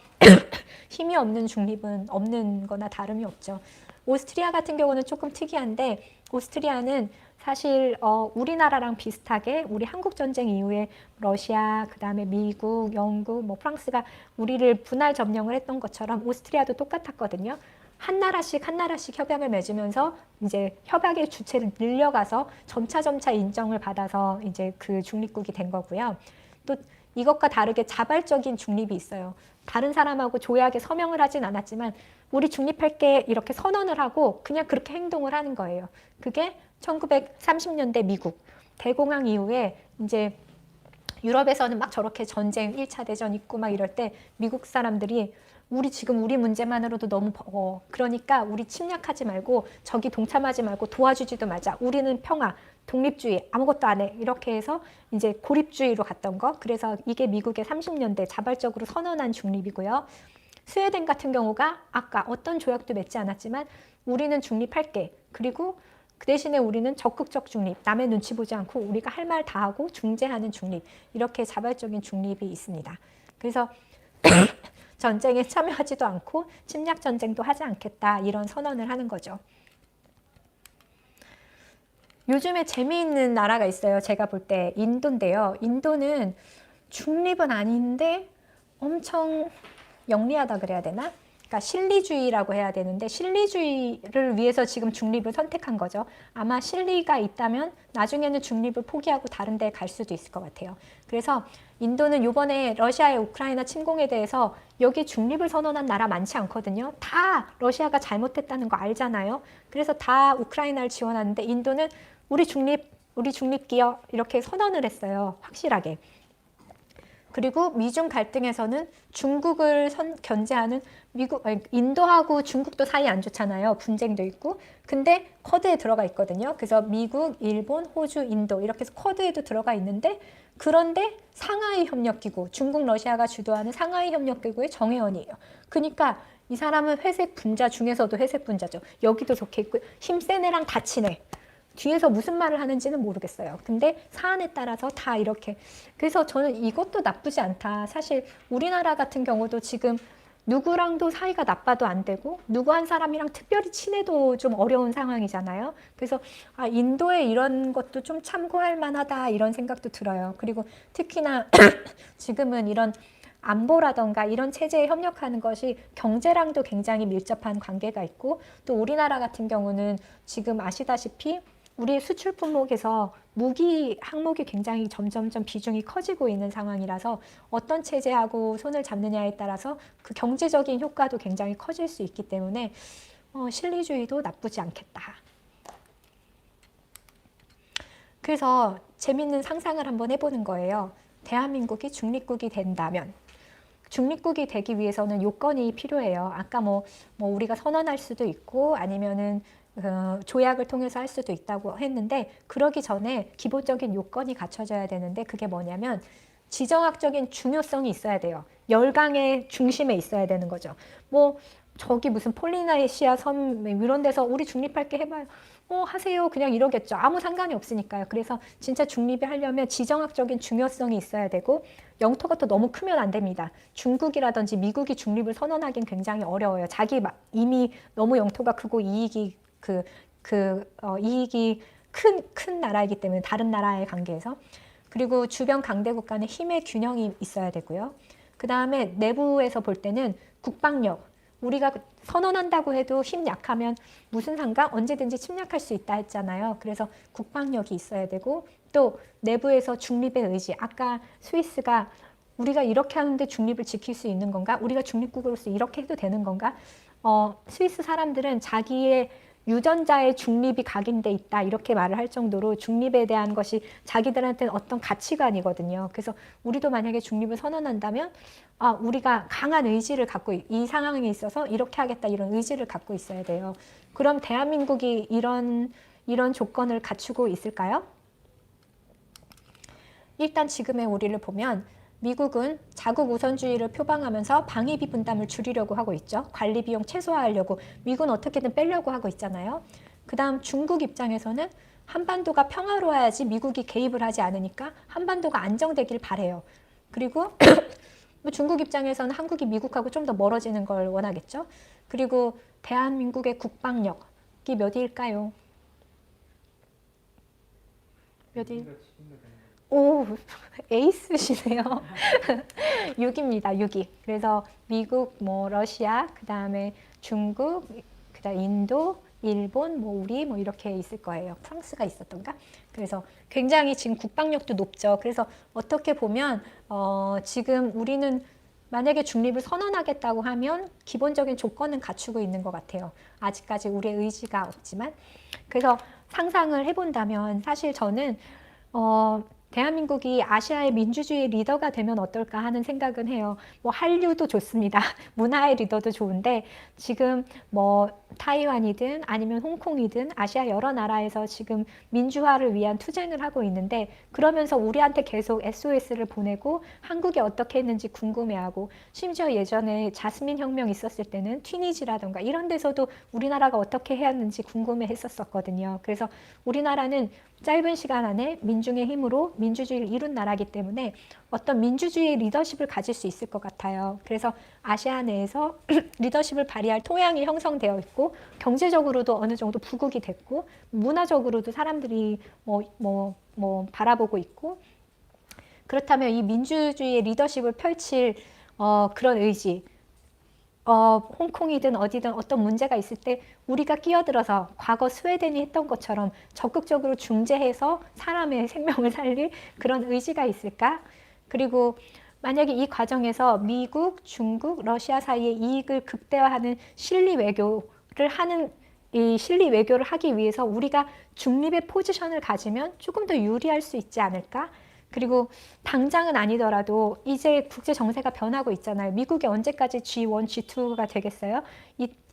Speaker 2: 힘이 없는 중립은 없는 거나 다름이 없죠. 오스트리아 같은 경우는 조금 특이한데 오스트리아는 사실 우리나라랑 비슷하게 우리 한국전쟁 이후에 러시아, 그 다음에 미국, 영국, 뭐 프랑스가 우리를 분할 점령을 했던 것처럼 오스트리아도 똑같았거든요. 한 나라씩 협약을 맺으면서 이제 협약의 주체를 늘려가서 점차 인정을 받아서 이제 그 중립국이 된 거고요. 또 이것과 다르게 자발적인 중립이 있어요. 다른 사람하고 조약에 서명을 하진 않았지만 우리 중립할게 이렇게 선언을 하고 그냥 그렇게 행동을 하는 거예요. 그게 1930년대 미국 대공황 이후에 이제 유럽에서는 막 저렇게 전쟁 1차 대전 있고 막 이럴 때 미국 사람들이 우리 문제만으로도 너무 그러니까 우리 침략하지 말고 저기 동참하지 말고 도와주지도 말자. 우리는 평화, 독립주의 아무것도 안 해. 이렇게 해서 이제 고립주의로 갔던 거. 그래서 이게 미국의 30년대 자발적으로 선언한 중립이고요. 스웨덴 같은 경우가 아까 어떤 조약도 맺지 않았지만 우리는 중립할게. 그리고 그 대신에 우리는 적극적 중립, 남의 눈치 보지 않고 우리가 할 말 다 하고 중재하는 중립. 이렇게 자발적인 중립이 있습니다. 그래서 전쟁에 참여하지도 않고 침략 전쟁도 하지 않겠다 이런 선언을 하는 거죠. 요즘에 재미있는 나라가 있어요. 제가 볼 때 인도인데요. 인도는 중립은 아닌데 엄청 영리하다 그래야 되나? 그러니까 실리주의라고 해야 되는데 실리주의를 위해서 지금 중립을 선택한 거죠. 아마 실리가 있다면 나중에는 중립을 포기하고 다른 데 갈 수도 있을 것 같아요. 그래서 인도는 이번에 러시아의 우크라이나 침공에 대해서 여기 중립을 선언한 나라 많지 않거든요. 다 러시아가 잘못했다는 거 알잖아요. 그래서 다 우크라이나를 지원하는데 인도는 우리 중립기여 이렇게 선언을 했어요. 확실하게. 그리고 미중 갈등에서는 중국을 견제하는 인도하고 중국도 사이 안 좋잖아요. 분쟁도 있고. 근데 쿼드에 들어가 있거든요. 그래서 미국, 일본, 호주, 인도 이렇게 해서 쿼드에도 들어가 있는데 그런데 상하이 협력기구, 중국, 러시아가 주도하는 상하이 협력기구의 정회원이에요. 그러니까 이 사람은 회색 분자 중에서도 회색 분자죠. 여기도 적혀 있고 힘센 애랑 다 친해. 뒤에서 무슨 말을 하는지는 모르겠어요. 근데 사안에 따라서 다 이렇게. 그래서 저는 이것도 나쁘지 않다. 사실 우리나라 같은 경우도 지금 누구랑도 사이가 나빠도 안 되고 누구 한 사람이랑 특별히 친해도 좀 어려운 상황이잖아요. 그래서 인도의 이런 것도 좀 참고할 만하다 이런 생각도 들어요. 그리고 특히나 지금은 이런 안보라던가 이런 체제에 협력하는 것이 경제랑도 굉장히 밀접한 관계가 있고 또 우리나라 같은 경우는 지금 아시다시피 우리의 수출 품목에서 무기 항목이 굉장히 점점점 비중이 커지고 있는 상황이라서 어떤 체제하고 손을 잡느냐에 따라서 그 경제적인 효과도 굉장히 커질 수 있기 때문에 실리주의도 나쁘지 않겠다. 그래서 재밌는 상상을 한번 해보는 거예요. 대한민국이 중립국이 된다면 중립국이 되기 위해서는 요건이 필요해요. 아까 뭐 우리가 선언할 수도 있고 아니면은 조약을 통해서 할 수도 있다고 했는데 그러기 전에 기본적인 요건이 갖춰져야 되는데 그게 뭐냐면 지정학적인 중요성이 있어야 돼요. 열강의 중심에 있어야 되는 거죠. 뭐 저기 무슨 폴리네시아 섬 이런 데서 우리 중립할게 해봐요. 하세요. 그냥 이러겠죠. 아무 상관이 없으니까요. 그래서 진짜 중립이 하려면 지정학적인 중요성이 있어야 되고 영토가 또 너무 크면 안 됩니다. 중국이라든지 미국이 중립을 선언하기는 굉장히 어려워요. 이미 너무 영토가 크고 이익이 큰 나라이기 때문에 다른 나라의 관계에서. 그리고 주변 강대국 간의 힘의 균형이 있어야 되고요. 그 다음에 내부에서 볼 때는 국방력. 우리가 선언한다고 해도 힘 약하면 무슨 상관? 언제든지 침략할 수 있다 했잖아요. 그래서 국방력이 있어야 되고 또 내부에서 중립의 의지. 아까 스위스가 우리가 이렇게 하는데 중립을 지킬 수 있는 건가? 우리가 중립국으로서 이렇게 해도 되는 건가? 스위스 사람들은 자기의 유전자의 중립이 각인돼 있다 이렇게 말을 할 정도로 중립에 대한 것이 자기들한테는 어떤 가치관이거든요. 그래서 우리도 만약에 중립을 선언한다면 우리가 강한 의지를 갖고 이 상황에 있어서 이렇게 하겠다 이런 의지를 갖고 있어야 돼요. 그럼 대한민국이 이런 조건을 갖추고 있을까요? 일단 지금의 우리를 보면 미국은 자국 우선주의를 표방하면서 방위비 분담을 줄이려고 하고 있죠. 관리 비용 최소화하려고 미국은 어떻게든 빼려고 하고 있잖아요. 그 다음 중국 입장에서는 한반도가 평화로워야지 미국이 개입을 하지 않으니까 한반도가 안정되길 바래요. 그리고 중국 입장에서는 한국이 미국하고 좀 더 멀어지는 걸 원하겠죠. 그리고 대한민국의 국방력이 몇일까요? 몇일? 오, 에이스시네요. 6입니다. 6위. 그래서 미국, 러시아, 그 다음에 중국, 그 다음 인도, 일본, 우리 이렇게 있을 거예요. 프랑스가 있었던가? 그래서 굉장히 지금 국방력도 높죠. 그래서 어떻게 보면 지금 우리는 만약에 중립을 선언하겠다고 하면 기본적인 조건은 갖추고 있는 것 같아요. 아직까지 우리의 의지가 없지만. 그래서 상상을 해본다면 사실 저는 대한민국이 아시아의 민주주의 리더가 되면 어떨까 하는 생각은 해요. 한류도 좋습니다. 문화의 리더도 좋은데 지금 타이완이든 아니면 홍콩이든 아시아 여러 나라에서 지금 민주화를 위한 투쟁을 하고 있는데 그러면서 우리한테 계속 SOS를 보내고 한국이 어떻게 했는지 궁금해하고 심지어 예전에 자스민 혁명 있었을 때는 튀니지라던가 이런 데서도 우리나라가 어떻게 해왔는지 궁금해 했었거든요. 그래서 우리나라는 짧은 시간 안에 민중의 힘으로 민주주의를 이룬 나라이기 때문에 어떤 민주주의의 리더십을 가질 수 있을 것 같아요. 그래서 아시아 내에서 리더십을 발휘할 토양이 형성되어 있고 경제적으로도 어느 정도 부국이 됐고 문화적으로도 사람들이 바라보고 있고 그렇다면 이 민주주의의 리더십을 펼칠 그런 의지 홍콩이든 어디든 어떤 문제가 있을 때 우리가 끼어들어서 과거 스웨덴이 했던 것처럼 적극적으로 중재해서 사람의 생명을 살릴 그런 의지가 있을까? 그리고 만약에 이 과정에서 미국, 중국, 러시아 사이의 이익을 극대화하는 실리 외교를 하기 위해서 우리가 중립의 포지션을 가지면 조금 더 유리할 수 있지 않을까? 그리고 당장은 아니더라도 이제 국제 정세가 변하고 있잖아요. 미국이 언제까지 G1, G2가 되겠어요?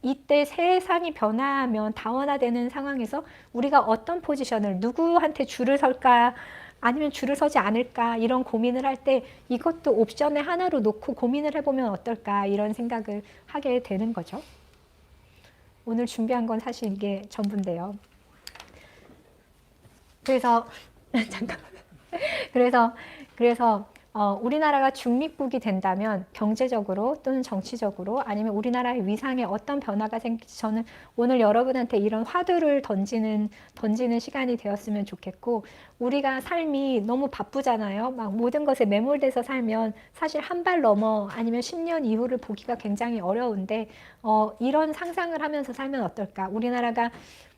Speaker 2: 이때 세상이 변화하면 다원화되는 상황에서 우리가 어떤 포지션을 누구한테 줄을 설까 아니면 줄을 서지 않을까 이런 고민을 할 때 이것도 옵션의 하나로 놓고 고민을 해보면 어떨까 이런 생각을 하게 되는 거죠. 오늘 준비한 건 사실 이게 전부인데요. 그래서 잠깐만. 그래서 우리나라가 중립국이 된다면 경제적으로 또는 정치적으로 아니면 우리나라의 위상에 어떤 변화가 생길지 저는 오늘 여러분한테 이런 화두를 던지는 시간이 되었으면 좋겠고 우리가 삶이 너무 바쁘잖아요. 막 모든 것에 매몰돼서 살면 사실 한 발 넘어 아니면 10년 이후를 보기가 굉장히 어려운데 이런 상상을 하면서 살면 어떨까? 우리나라가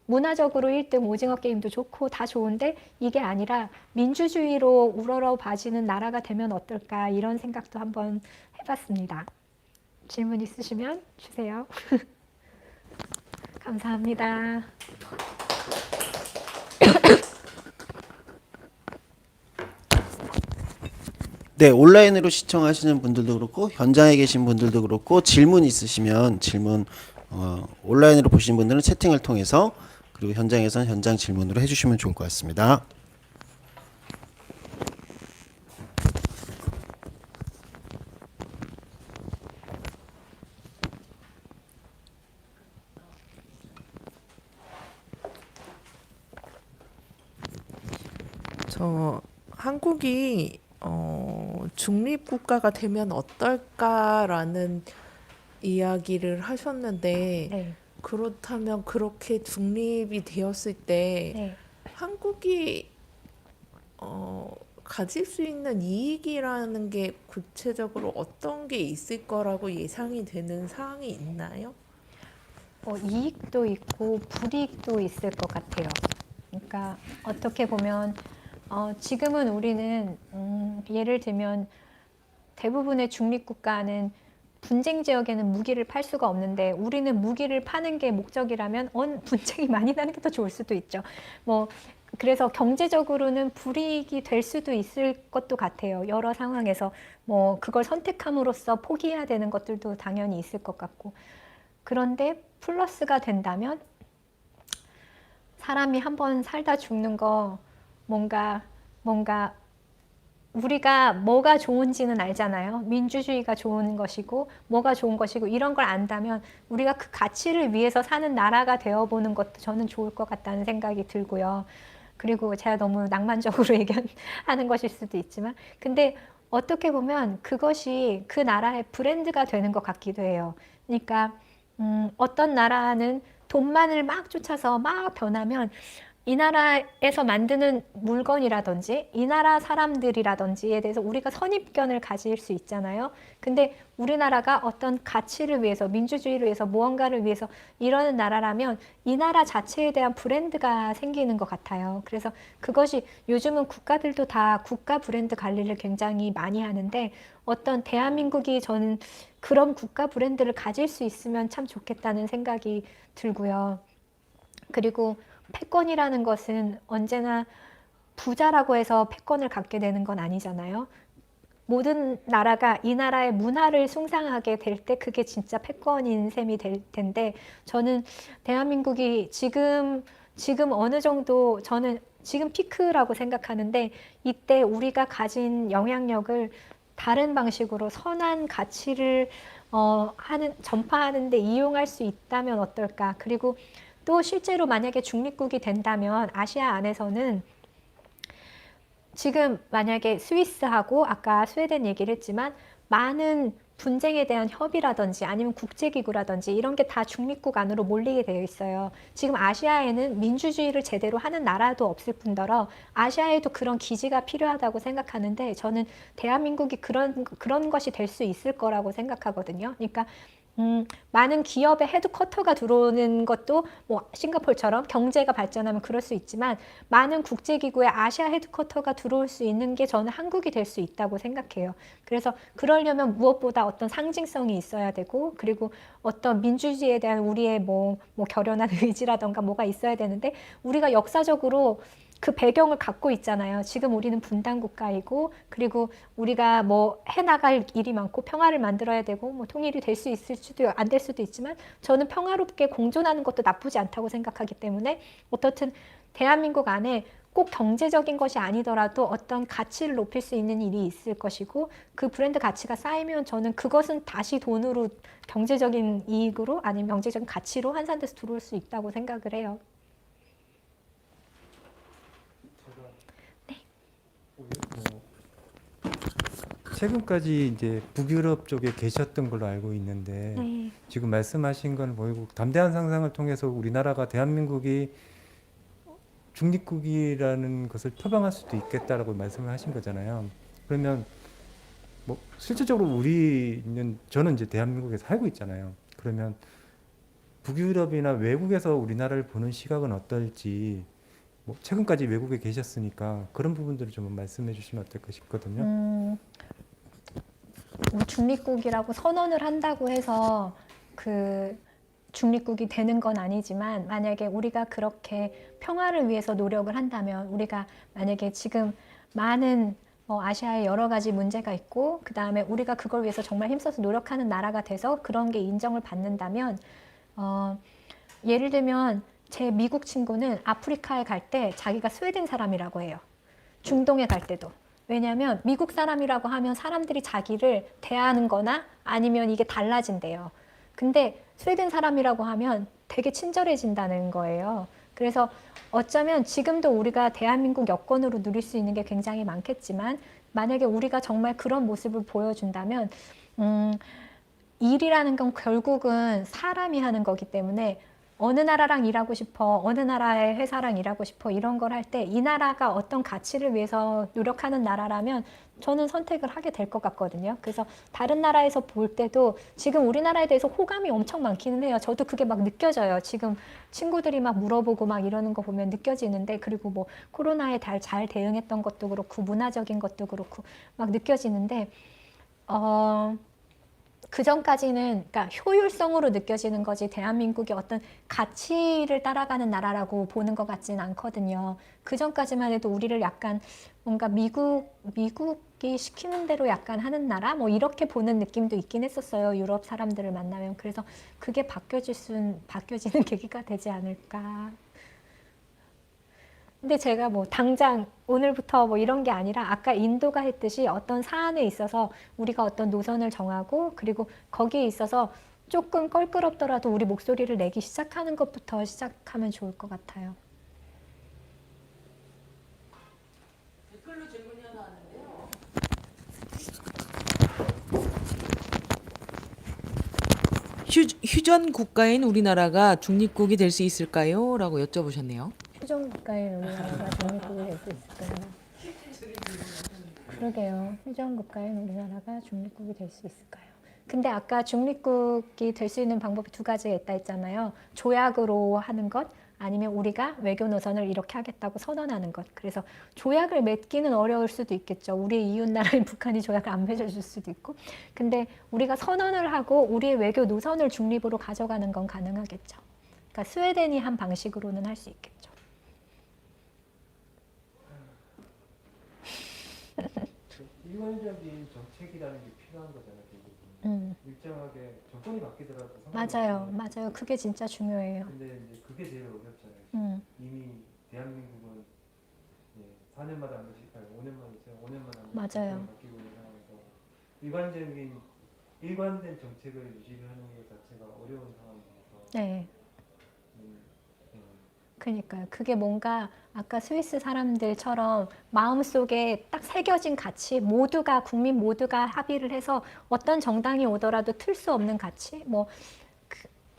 Speaker 2: 문화적으로 1등 오징어 게임도 좋고 다 좋은데 이게 아니라 민주주의로 우러러봐지는 나라가 되면 어떨까 이런 생각도 한번 해봤습니다. 질문 있으시면 주세요. 감사합니다.
Speaker 1: 네, 온라인으로 시청하시는 분들도 그렇고 현장에 계신 분들도 그렇고 질문 있으시면 온라인으로 보시는 분들은 채팅을 통해서 그리고 현장에서는 현장 질문으로 해주시면 좋을 것 같습니다.
Speaker 4: 한국이 중립국가가 되면 어떨까라는 이야기를 하셨는데
Speaker 2: 네.
Speaker 4: 그렇다면 그렇게 중립이 되었을 때
Speaker 2: 네.
Speaker 4: 한국이 가질 수 있는 이익이라는 게 구체적으로 어떤 게 있을 거라고 예상이 되는 사항이 있나요?
Speaker 2: 이익도 있고 불이익도 있을 것 같아요. 그러니까 어떻게 보면 지금은 우리는 예를 들면 대부분의 중립국가는 분쟁 지역에는 무기를 팔 수가 없는데 우리는 무기를 파는 게 목적이라면 분쟁이 많이 나는 게 더 좋을 수도 있죠. 뭐 그래서 경제적으로는 불이익이 될 수도 있을 것도 같아요. 여러 상황에서 뭐 그걸 선택함으로써 포기해야 되는 것들도 당연히 있을 것 같고. 그런데 플러스가 된다면 사람이 한번 살다 죽는 거 뭔가 우리가 뭐가 좋은지는 알잖아요. 민주주의가 좋은 것이고 뭐가 좋은 것이고 이런 걸 안다면 우리가 그 가치를 위해서 사는 나라가 되어보는 것도 저는 좋을 것 같다는 생각이 들고요. 그리고 제가 너무 낭만적으로 얘기하는 것일 수도 있지만 근데 어떻게 보면 그것이 그 나라의 브랜드가 되는 것 같기도 해요. 그러니까 어떤 나라는 돈만을 막 쫓아서 막 변하면 이 나라에서 만드는 물건이라든지 이 나라 사람들이라든지에 대해서 우리가 선입견을 가질 수 있잖아요. 근데 우리나라가 어떤 가치를 위해서 민주주의를 위해서 무언가를 위해서 이러는 나라라면 이 나라 자체에 대한 브랜드가 생기는 것 같아요. 그래서 그것이 요즘은 국가들도 다 국가 브랜드 관리를 굉장히 많이 하는데 어떤 대한민국이 저는 그런 국가 브랜드를 가질 수 있으면 참 좋겠다는 생각이 들고요. 그리고 패권이라는 것은 언제나 부자라고 해서 패권을 갖게 되는 건 아니잖아요. 모든 나라가 이 나라의 문화를 숭상하게 될 때 그게 진짜 패권인 셈이 될 텐데 저는 대한민국이 지금 어느 정도 저는 지금 피크라고 생각하는데 이때 우리가 가진 영향력을 다른 방식으로 선한 가치를 전파하는 데 이용할 수 있다면 어떨까? 그리고 또 실제로 만약에 중립국이 된다면 아시아 안에서는 지금 만약에 스위스하고 아까 스웨덴 얘기를 했지만 많은 분쟁에 대한 협의라든지 아니면 국제기구라든지 이런 게 다 중립국 안으로 몰리게 되어 있어요. 지금 아시아에는 민주주의를 제대로 하는 나라도 없을 뿐더러 아시아에도 그런 기지가 필요하다고 생각하는데 저는 대한민국이 그런 것이 될 수 있을 거라고 생각하거든요. 그러니까 많은 기업의 헤드쿼터가 들어오는 것도 뭐 싱가포르처럼 경제가 발전하면 그럴 수 있지만 많은 국제기구의 아시아 헤드쿼터가 들어올 수 있는 게 저는 한국이 될 수 있다고 생각해요. 그래서 그러려면 무엇보다 어떤 상징성이 있어야 되고 그리고 어떤 민주주의에 대한 우리의 뭐 결연한 의지라던가 뭐가 있어야 되는데 우리가 역사적으로 그 배경을 갖고 있잖아요. 지금 우리는 분단 국가이고 그리고 우리가 뭐 해나갈 일이 많고 평화를 만들어야 되고 뭐 통일이 될 수 있을 수도 안 될 수도 있지만 저는 평화롭게 공존하는 것도 나쁘지 않다고 생각하기 때문에 어떻든 대한민국 안에 꼭 경제적인 것이 아니더라도 어떤 가치를 높일 수 있는 일이 있을 것이고 그 브랜드 가치가 쌓이면 저는 그것은 다시 돈으로 경제적인 이익으로 아니면 경제적인 가치로 환산돼서 들어올 수 있다고 생각을 해요.
Speaker 5: 최근까지 이제 북유럽 쪽에 계셨던 걸로 알고 있는데
Speaker 2: 네.
Speaker 5: 지금 말씀하신 건 뭐고 담대한 상상을 통해서 우리나라가 대한민국이 중립국이라는 것을 표방할 수도 있겠다라고 말씀을 하신 거잖아요. 그러면 뭐 실질적으로 저는 이제 대한민국에 살고 있잖아요. 그러면 북유럽이나 외국에서 우리나라를 보는 시각은 어떨지 뭐 최근까지 외국에 계셨으니까 그런 부분들을 좀 말씀해 주시면 어떨까 싶거든요.
Speaker 2: 뭐 중립국이라고 선언을 한다고 해서 그 중립국이 되는 건 아니지만 만약에 우리가 그렇게 평화를 위해서 노력을 한다면 우리가 만약에 지금 많은 아시아에 여러 가지 문제가 있고 그 다음에 우리가 그걸 위해서 정말 힘써서 노력하는 나라가 돼서 그런 게 인정을 받는다면 예를 들면 제 미국 친구는 아프리카에 갈 때 자기가 스웨덴 사람이라고 해요. 중동에 갈 때도. 왜냐하면 미국 사람이라고 하면 사람들이 자기를 대하는 거나 아니면 이게 달라진대요. 근데 스웨덴 사람이라고 하면 되게 친절해진다는 거예요. 그래서 어쩌면 지금도 우리가 대한민국 여건으로 누릴 수 있는 게 굉장히 많겠지만 만약에 우리가 정말 그런 모습을 보여준다면 일이라는 건 결국은 사람이 하는 거기 때문에 어느 나라랑 일하고 싶어, 어느 나라의 회사랑 일하고 싶어 이런 걸 할 때 이 나라가 어떤 가치를 위해서 노력하는 나라라면 저는 선택을 하게 될 것 같거든요. 그래서 다른 나라에서 볼 때도 지금 우리나라에 대해서 호감이 엄청 많기는 해요. 저도 그게 막 느껴져요. 지금 친구들이 막 물어보고 막 이러는 거 보면 느껴지는데, 그리고 뭐 코로나에 잘 대응했던 것도 그렇고 문화적인 것도 그렇고 막 느껴지는데 그 전까지는 그러니까 효율성으로 느껴지는 거지 대한민국이 어떤 가치를 따라가는 나라라고 보는 것 같지는 않거든요. 그 전까지만 해도 우리를 약간 뭔가 미국이 시키는 대로 약간 하는 나라 뭐 이렇게 보는 느낌도 있긴 했었어요. 유럽 사람들을 만나면. 그래서 그게 바뀌어지는 계기가 되지 않을까. 근데 제가 뭐 당장 오늘부터 뭐 이런 게 아니라 아까 인도가 했듯이 어떤 사안에 있어서 우리가 어떤 노선을 정하고 그리고 거기에 있어서 조금 껄끄럽더라도 우리 목소리를 내기 시작하는 것부터 시작하면 좋을 것 같아요.
Speaker 6: 댓글로 질문이 하나 왔는데요. 휴전 국가인 우리나라가 중립국이 될 수 있을까요? 라고 여쭤보셨네요.
Speaker 2: 휴전국가의 우리나라가 중립국이 될 수 있을까요? 그러게요. 휴전국가의 우리나라가 중립국이 될 수 있을까요? 근데 아까 중립국이 될 수 있는 방법이 두 가지가 있다 했잖아요. 조약으로 하는 것, 아니면 우리가 외교 노선을 이렇게 하겠다고 선언하는 것. 그래서 조약을 맺기는 어려울 수도 있겠죠. 우리의 이웃나라인 북한이 조약을 안 맺어줄 수도 있고. 근데 우리가 선언을 하고 우리의 외교 노선을 중립으로 가져가는 건 가능하겠죠. 그러니까 스웨덴이 한 방식으로는 할 수 있겠죠.
Speaker 5: 일관적인 정책이라는 게 필요한 거잖아요. 일정하게 정권이 바뀌더라도
Speaker 2: 맞아요. 맞아요. 그게 진짜 중요해요.
Speaker 5: 근데 이제 그게 제일 어렵잖아요. 이미 대한민국은 4년마다 한 번씩, 아니 5년마다 한 번씩
Speaker 2: 맞아요.
Speaker 5: 바뀌고 있는 상황에서 일관된 정책을 유지하는 것 자체가 어려운 상황이라서
Speaker 2: 네. 그러니까요. 그게 뭔가 아까 스위스 사람들처럼 마음속에 딱 새겨진 가치, 국민 모두가 합의를 해서 어떤 정당이 오더라도 틀 수 없는 가치?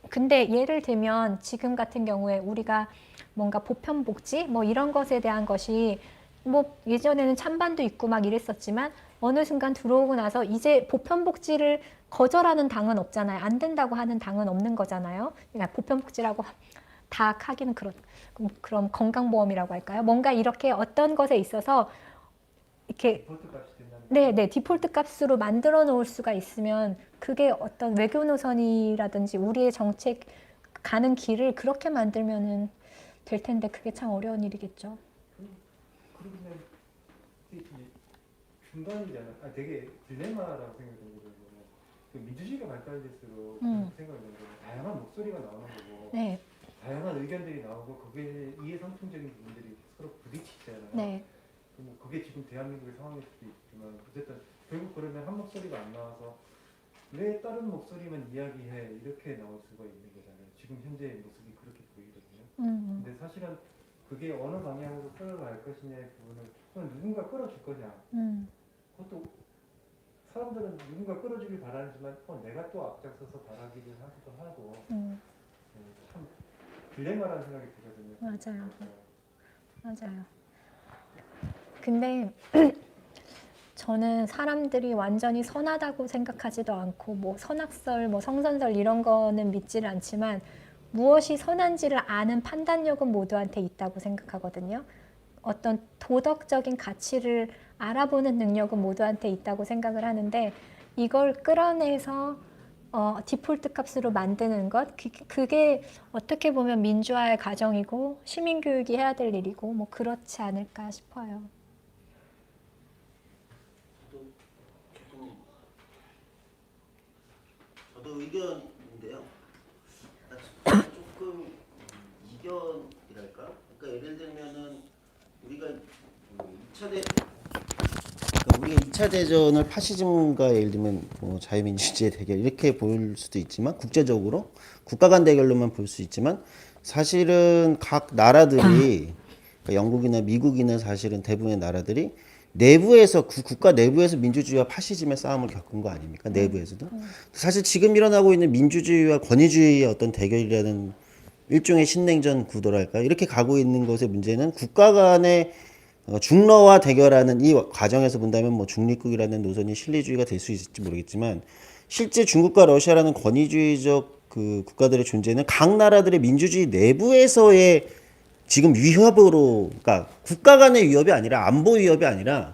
Speaker 2: 근데 예를 들면 지금 같은 경우에 우리가 뭔가 보편복지? 뭐 이런 것에 대한 것이 뭐 예전에는 찬반도 있고 막 이랬었지만 어느 순간 들어오고 나서 이제 보편복지를 거절하는 당은 없잖아요. 안 된다고 하는 당은 없는 거잖아요. 그러니까 보편복지라고 다 하기는 그럼 건강보험이라고 할까요? 뭔가 이렇게 어떤 것에 있어서 이렇게
Speaker 5: 디폴트 값이 된다는
Speaker 2: 네, 디폴트 값으로 만들어 놓을 수가 있으면 그게 어떤 외교 노선이라든지 우리의 정책 가는 길을 그렇게 만들면은 될 텐데 그게 참 어려운 일이겠죠.
Speaker 5: 그러면 이게 중간이잖아요. 되게 딜레마라고 생각이 들거든요. 민주주의가 발달될수록 생각이 드는 게 다양한 목소리가 나오는 거고
Speaker 2: 네,
Speaker 5: 다양한 의견들이 나오고 그게 이해상충적인 부분들이 서로 부딪히잖아요.
Speaker 2: 네,
Speaker 5: 그게 지금 대한민국의 상황일 수도 있지만 어쨌든 결국 그러면 한 목소리가 안 나와서 왜 다른 목소리만 이야기해 이렇게 나올 수가 있는 거잖아요. 지금 현재의 모습이 그렇게 보이거든요. 근데 사실은 그게 어느 방향으로 끌어갈 것이냐의 부분을 누군가 끌어줄 거냐. 그것도 사람들은 누군가 끌어주길 바라지만 내가 또 앞장서서 바라기를 하기도 하고 참 딜레마라는 생각이 들거든요.
Speaker 2: 맞아요. 근데 저는 사람들이 완전히 선하다고 생각하지도 않고 뭐 선악설, 뭐 성선설 이런 거는 믿지를 않지만 무엇이 선한지를 아는 판단력은 모두한테 있다고 생각하거든요. 어떤 도덕적인 가치를 알아보는 능력은 모두한테 있다고 생각을 하는데 이걸 끌어내서 디폴트 값으로 만드는 것 그게 어떻게 보면 민주화의 과정이고 시민교육이 해야 될 일이고 뭐 그렇지 않을까 싶어요.
Speaker 1: 저도 의견인데요. 조금 이견이랄까? 그러니까 예를 들면은 우리가 2차 대전을 파시즘과 예를 들면 뭐 자유민주주의의 대결 이렇게 볼 수도 있지만 국제적으로 국가 간 대결로만 볼 수 있지만 사실은 각 나라들이 그러니까 영국이나 미국이나 사실은 대부분의 나라들이 내부에서 국가 내부에서 민주주의와 파시즘의 싸움을 겪은 거 아닙니까? 내부에서도. 사실 지금 일어나고 있는 민주주의와 권위주의의 어떤 대결이라는 일종의 신냉전 구도랄까 이렇게 가고 있는 것의 문제는 국가 간의 중러와 대결하는 이 과정에서 본다면 뭐 중립국이라는 노선이 실리주의가 될 수 있을지 모르겠지만 실제 중국과 러시아라는 권위주의적 그 국가들의 존재는 각 나라들의 민주주의 내부에서의 지금 위협으로, 그러니까 국가 간의 위협이 아니라 안보 위협이 아니라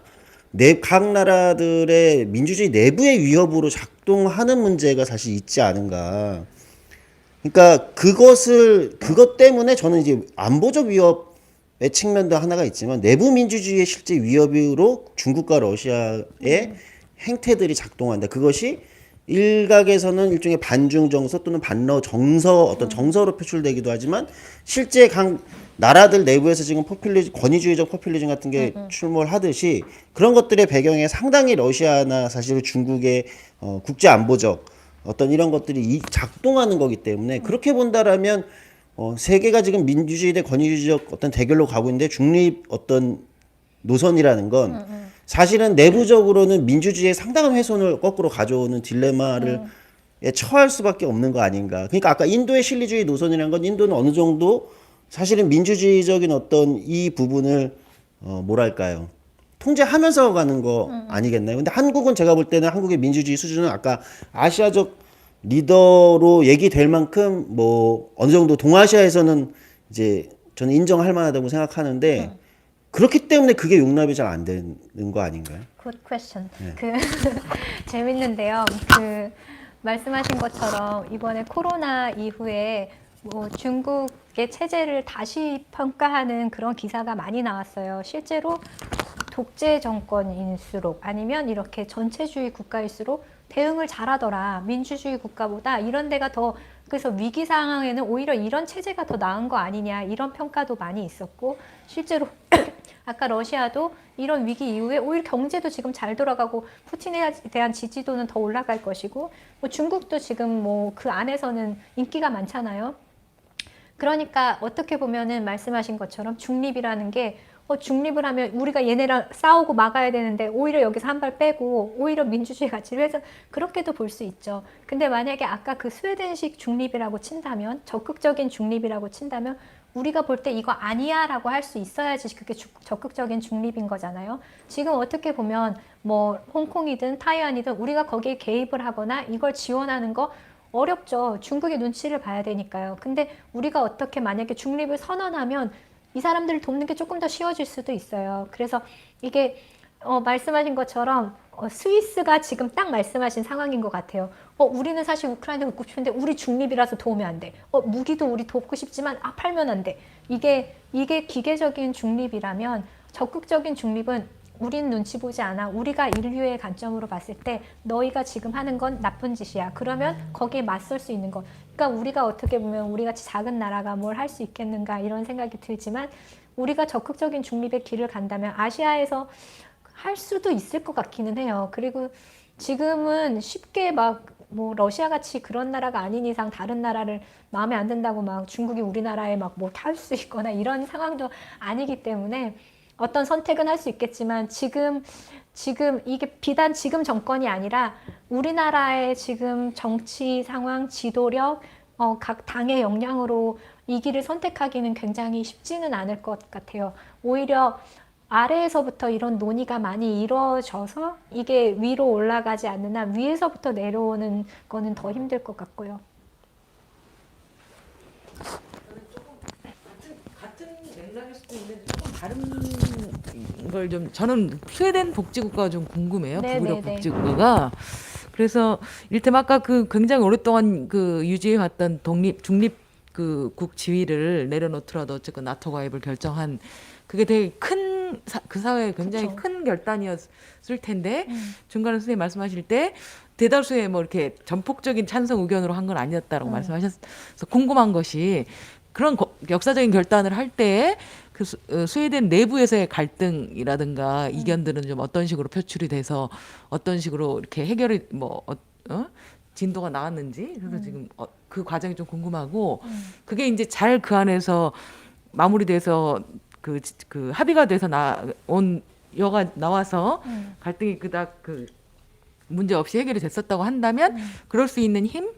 Speaker 1: 각 나라들의 민주주의 내부의 위협으로 작동하는 문제가 사실 있지 않은가. 그러니까 그것 때문에 저는 이제 안보적 위협의 측면도 하나가 있지만 내부 민주주의의 실제 위협으로 중국과 러시아의 행태들이 작동한다. 그것이 일각에서는 일종의 반중 정서 또는 반러 정서 어떤 정서로 표출되기도 하지만 실제 각 나라들 내부에서 지금 권위주의적 포퓰리즘 같은 게 출몰하듯이 그런 것들의 배경에 상당히 러시아나 사실 중국의 국제 안보적 어떤 이런 것들이 작동하는 거기 때문에 그렇게 본다라면 세계가 지금 민주주의 대 권위주의적 어떤 대결로 가고 있는데 중립 어떤 노선이라는 건 사실은 내부적으로는 민주주의의 상당한 훼손을 거꾸로 가져오는 딜레마를 처할 수밖에 없는 거 아닌가. 그러니까 아까 인도의 실리주의 노선이라는 건 인도는 어느 정도 사실은 민주주의적인 어떤 이 부분을 뭐랄까요. 통제하면서 가는 거 아니겠나요? 근데 한국은 제가 볼 때는 한국의 민주주의 수준은 아까 아시아적 리더로 얘기될 만큼 뭐 어느 정도 동아시아에서는 이제 저는 인정할 만하다고 생각하는데 그렇기 때문에 그게 용납이 잘 안 되는 거 아닌가요?
Speaker 2: Good question. 재밌는데요. 말씀하신 것처럼 이번에 코로나 이후에 뭐 중국의 체제를 다시 평가하는 그런 기사가 많이 나왔어요. 실제로 독재 정권일수록 아니면 이렇게 전체주의 국가일수록 대응을 잘하더라. 민주주의 국가보다 이런 데가 더 그래서 위기 상황에는 오히려 이런 체제가 더 나은 거 아니냐 이런 평가도 많이 있었고 실제로 아까 러시아도 이런 위기 이후에 오히려 경제도 지금 잘 돌아가고 푸틴에 대한 지지도는 더 올라갈 것이고 뭐 중국도 지금 뭐 그 안에서는 인기가 많잖아요. 그러니까 어떻게 보면은 말씀하신 것처럼 중립이라는 게 중립을 하면 우리가 얘네랑 싸우고 막아야 되는데 오히려 여기서 한 발 빼고 오히려 민주주의 가치를 해서 그렇게도 볼 수 있죠. 근데 만약에 아까 그 스웨덴식 중립이라고 친다면 적극적인 중립이라고 친다면 우리가 볼 때 이거 아니야 라고 할 수 있어야지 그게 적극적인 중립인 거잖아요. 지금 어떻게 보면 뭐 홍콩이든 타이완이든 우리가 거기에 개입을 하거나 이걸 지원하는 거 어렵죠. 중국의 눈치를 봐야 되니까요. 근데 우리가 어떻게 만약에 중립을 선언하면 이 사람들을 돕는 게 조금 더 쉬워질 수도 있어요. 그래서 이게 말씀하신 것처럼 스위스가 지금 딱 말씀하신 상황인 것 같아요. 우리는 사실 우크라이나 돕고 싶은데 우리 중립이라서 도우면 안 돼. 무기도 우리 돕고 싶지만 팔면 안 돼. 이게 기계적인 중립이라면 적극적인 중립은 우린 눈치 보지 않아. 우리가 인류의 관점으로 봤을 때 너희가 지금 하는 건 나쁜 짓이야. 그러면 거기에 맞설 수 있는 것. 그러니까 우리가 어떻게 보면 우리같이 작은 나라가 뭘 할 수 있겠는가 이런 생각이 들지만 우리가 적극적인 중립의 길을 간다면 아시아에서 할 수도 있을 것 같기는 해요. 그리고 지금은 쉽게 막 뭐 러시아 같이 그런 나라가 아닌 이상 다른 나라를 마음에 안 든다고 막 중국이 우리나라에 막 뭐 할 수 있거나 이런 상황도 아니기 때문에 어떤 선택은 할 수 있겠지만 지금 이게 비단 지금 정권이 아니라 우리나라의 지금 정치 상황, 지도력, 각 당의 역량으로 이 길을 선택하기는 굉장히 쉽지는 않을 것 같아요. 오히려 아래에서부터 이런 논의가 많이 이루어져서 이게 위로 올라가지 않는 한 위에서부터 내려오는 거는 더 힘들 것 같고요.
Speaker 6: 같은 맥락일 수도 있는데 조금 다른 걸 좀 저는 스웨덴 복지국가가 좀 궁금해요.
Speaker 2: 네,
Speaker 6: 북유럽
Speaker 2: 네, 네.
Speaker 6: 복지국가가 그래서 이를테면 아까 그 굉장히 오랫동안 그 유지해왔던 중립 국 지위를 내려놓더라도 어쨌건 나토 가입을 결정한 그게 되게 그 사회에 굉장히
Speaker 2: 그쵸.
Speaker 6: 큰 결단이었을 텐데 중간에 선생님 말씀하실 때 대다수의 뭐 이렇게 전폭적인 찬성 의견으로 한 건 아니었다라고 말씀하셔서 궁금한 것이 그런 역사적인 결단을 할 때에 그 스웨덴 내부에서의 갈등이라든가 이견들은 좀 어떤 식으로 표출이 돼서 어떤 식으로 이렇게 해결이 진도가 나왔는지 그래서 지금 그 과정이 좀 궁금하고 그게 이제 잘 그 안에서 마무리돼서 그 합의가 돼서 온 여가 나와서 갈등이 그닥 그 문제 없이 해결이 됐었다고 한다면 그럴 수 있는 힘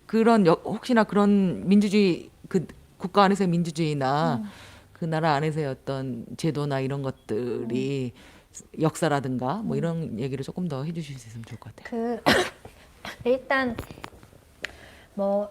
Speaker 6: 그런 혹시나 그런 민주주의 그 국가 안에서의 민주주의나 그 나라 안에서의 어떤 제도나 이런 것들이 역사라든가 뭐 이런 얘기를 조금 더 해주실 수 있으면 좋을 것 같아요.
Speaker 2: 일단 뭐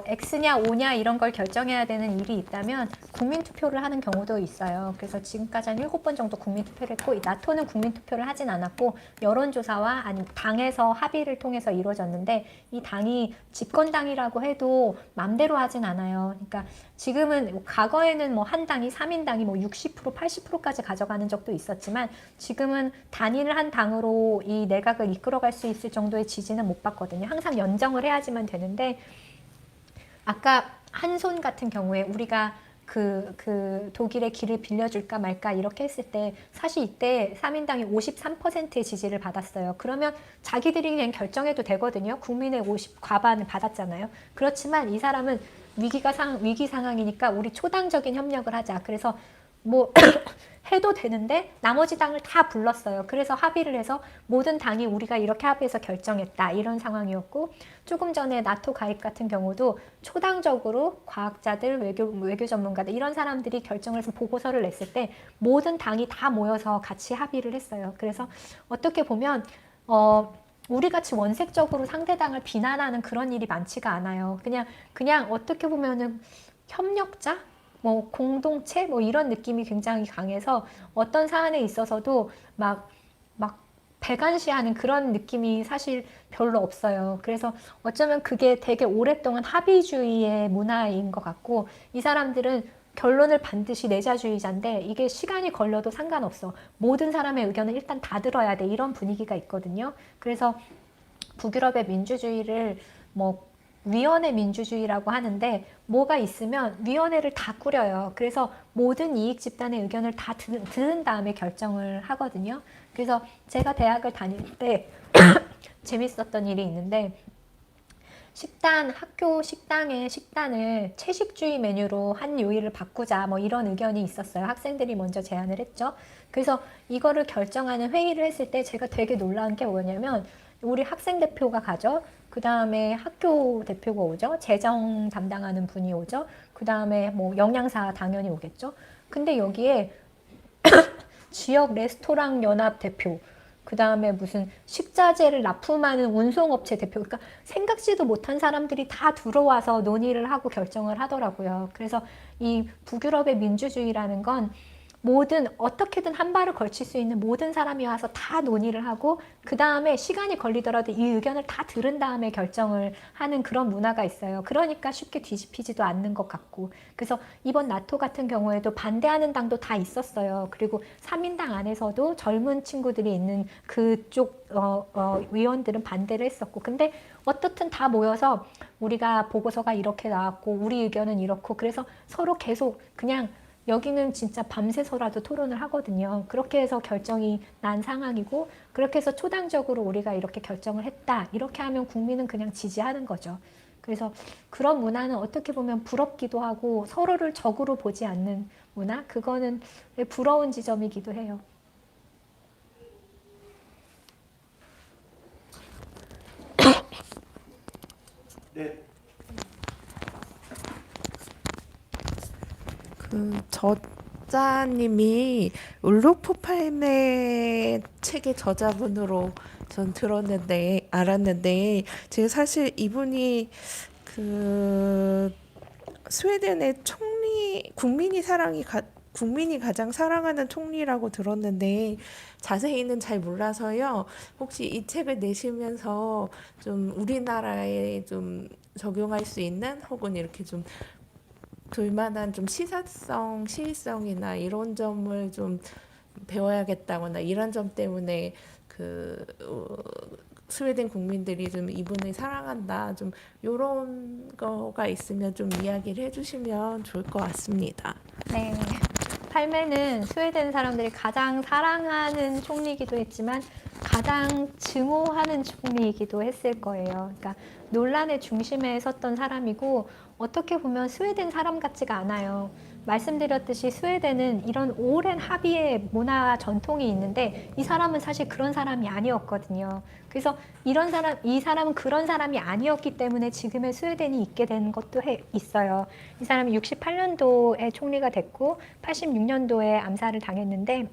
Speaker 2: X냐 O냐 이런 걸 결정해야 되는 일이 있다면 국민투표를 하는 경우도 있어요. 그래서 지금까지 한 7번 정도 국민투표를 했고, 나토는 국민투표를 하진 않았고 여론조사와 아니 당에서 합의를 통해서 이루어졌는데, 이 당이 집권당이라고 해도 맘대로 하진 않아요. 그러니까 지금은 과거에는 뭐 한 당이 3인당이 뭐 60% 80%까지 가져가는 적도 있었지만, 지금은 단일을 한 당으로 이 내각을 이끌어갈 수 있을 정도의 지지는 못 받거든요. 항상 연정을 해야지만 되는데, 아까 한손 같은 경우에 우리가 그 독일의 길을 빌려줄까 말까 이렇게 했을 때 사실 이때 3인당이 53%의 지지를 받았어요. 그러면 자기들이 그냥 결정해도 되거든요. 국민의 50 과반을 받았잖아요. 그렇지만 이 사람은 위기 상황이니까 우리 초당적인 협력을 하자. 그래서 뭐 해도 되는데 나머지 당을 다 불렀어요. 그래서 합의를 해서 모든 당이 우리가 이렇게 합의해서 결정했다, 이런 상황이었고, 조금 전에 나토 가입 같은 경우도 초당적으로 과학자들, 외교 전문가들 이런 사람들이 결정을 해서 보고서를 냈을 때 모든 당이 다 모여서 같이 합의를 했어요. 그래서 어떻게 보면 우리 같이 원색적으로 상대당을 비난하는 그런 일이 많지가 않아요. 그냥 어떻게 보면은 협력자? 뭐 공동체? 뭐 이런 느낌이 굉장히 강해서 어떤 사안에 있어서도 막 배관시하는 그런 느낌이 사실 별로 없어요. 그래서 어쩌면 그게 되게 오랫동안 합의주의의 문화인 것 같고, 이 사람들은 결론을 반드시 내자주의자인데 이게 시간이 걸려도 상관없어. 모든 사람의 의견을 일단 다 들어야 돼. 이런 분위기가 있거든요. 그래서 북유럽의 민주주의를 뭐 위원회 민주주의라고 하는데, 뭐가 있으면 위원회를 다 꾸려요. 그래서 모든 이익 집단의 의견을 다 들은 다음에 결정을 하거든요. 그래서 제가 대학을 다닐 때 재밌었던 일이 있는데, 학교 식당의 식단을 채식주의 메뉴로 한 요일을 바꾸자, 뭐 이런 의견이 있었어요. 학생들이 먼저 제안을 했죠. 그래서 이거를 결정하는 회의를 했을 때 제가 되게 놀라운 게 뭐냐면, 우리 학생 대표가 가죠. 그 다음에 학교 대표가 오죠. 재정 담당하는 분이 오죠. 그 다음에 뭐 영양사 당연히 오겠죠. 근데 여기에 지역 레스토랑 연합 대표, 그 다음에 무슨 식자재를 납품하는 운송업체 대표, 그러니까 생각지도 못한 사람들이 다 들어와서 논의를 하고 결정을 하더라고요. 그래서 이 북유럽의 민주주의라는 건 모든 어떻게든 한 발을 걸칠 수 있는 모든 사람이 와서 다 논의를 하고, 그 다음에 시간이 걸리더라도 이 의견을 다 들은 다음에 결정을 하는 그런 문화가 있어요. 그러니까 쉽게 뒤집히지도 않는 것 같고, 그래서 이번 나토 같은 경우에도 반대하는 당도 다 있었어요. 그리고 3인당 안에서도 젊은 친구들이 있는 그쪽 위원들은 반대를 했었고, 근데 어떻든 다 모여서 우리가 보고서가 이렇게 나왔고 우리 의견은 이렇고, 그래서 서로 계속 그냥 여기는 진짜 밤새서라도 토론을 하거든요. 그렇게 해서 결정이 난 상황이고, 그렇게 해서 초당적으로 우리가 이렇게 결정을 했다, 이렇게 하면 국민은 그냥 지지하는 거죠. 그래서 그런 문화는 어떻게 보면 부럽기도 하고, 서로를 적으로 보지 않는 문화, 그거는 부러운 지점이기도 해요.
Speaker 1: 네.
Speaker 4: 저자님이 울루프 팔메 책의 저자분으로 전 알았는데, 제가 사실 이분이 스웨덴의 국민이 가장 사랑하는 총리라고 들었는데 자세히는 잘 몰라서요. 혹시 이 책을 내시면서 좀 우리나라에 좀 적용할 수 있는, 혹은 이렇게 좀 볼만한 좀 시의성이나 이런 점을 좀 배워야겠다거나, 이런 점 때문에 스웨덴 국민들이 좀 이분을 사랑한다, 좀 이런 거가 있으면 좀 이야기를 해주시면 좋을 것 같습니다.
Speaker 2: 네. 팔메는 스웨덴 사람들이 가장 사랑하는 총리이기도 했지만 가장 증오하는 총리이기도 했을 거예요. 그러니까 논란의 중심에 섰던 사람이고 어떻게 보면 스웨덴 사람 같지가 않아요. 말씀드렸듯이 스웨덴은 이런 오랜 합의의 문화 전통이 있는데 이 사람은 사실 그런 사람이 아니었거든요. 그래서 이 사람은 그런 사람이 아니었기 때문에 지금의 스웨덴이 있게 된 것도 있어요. 이 사람이 68년도에 총리가 됐고 86년도에 암살을 당했는데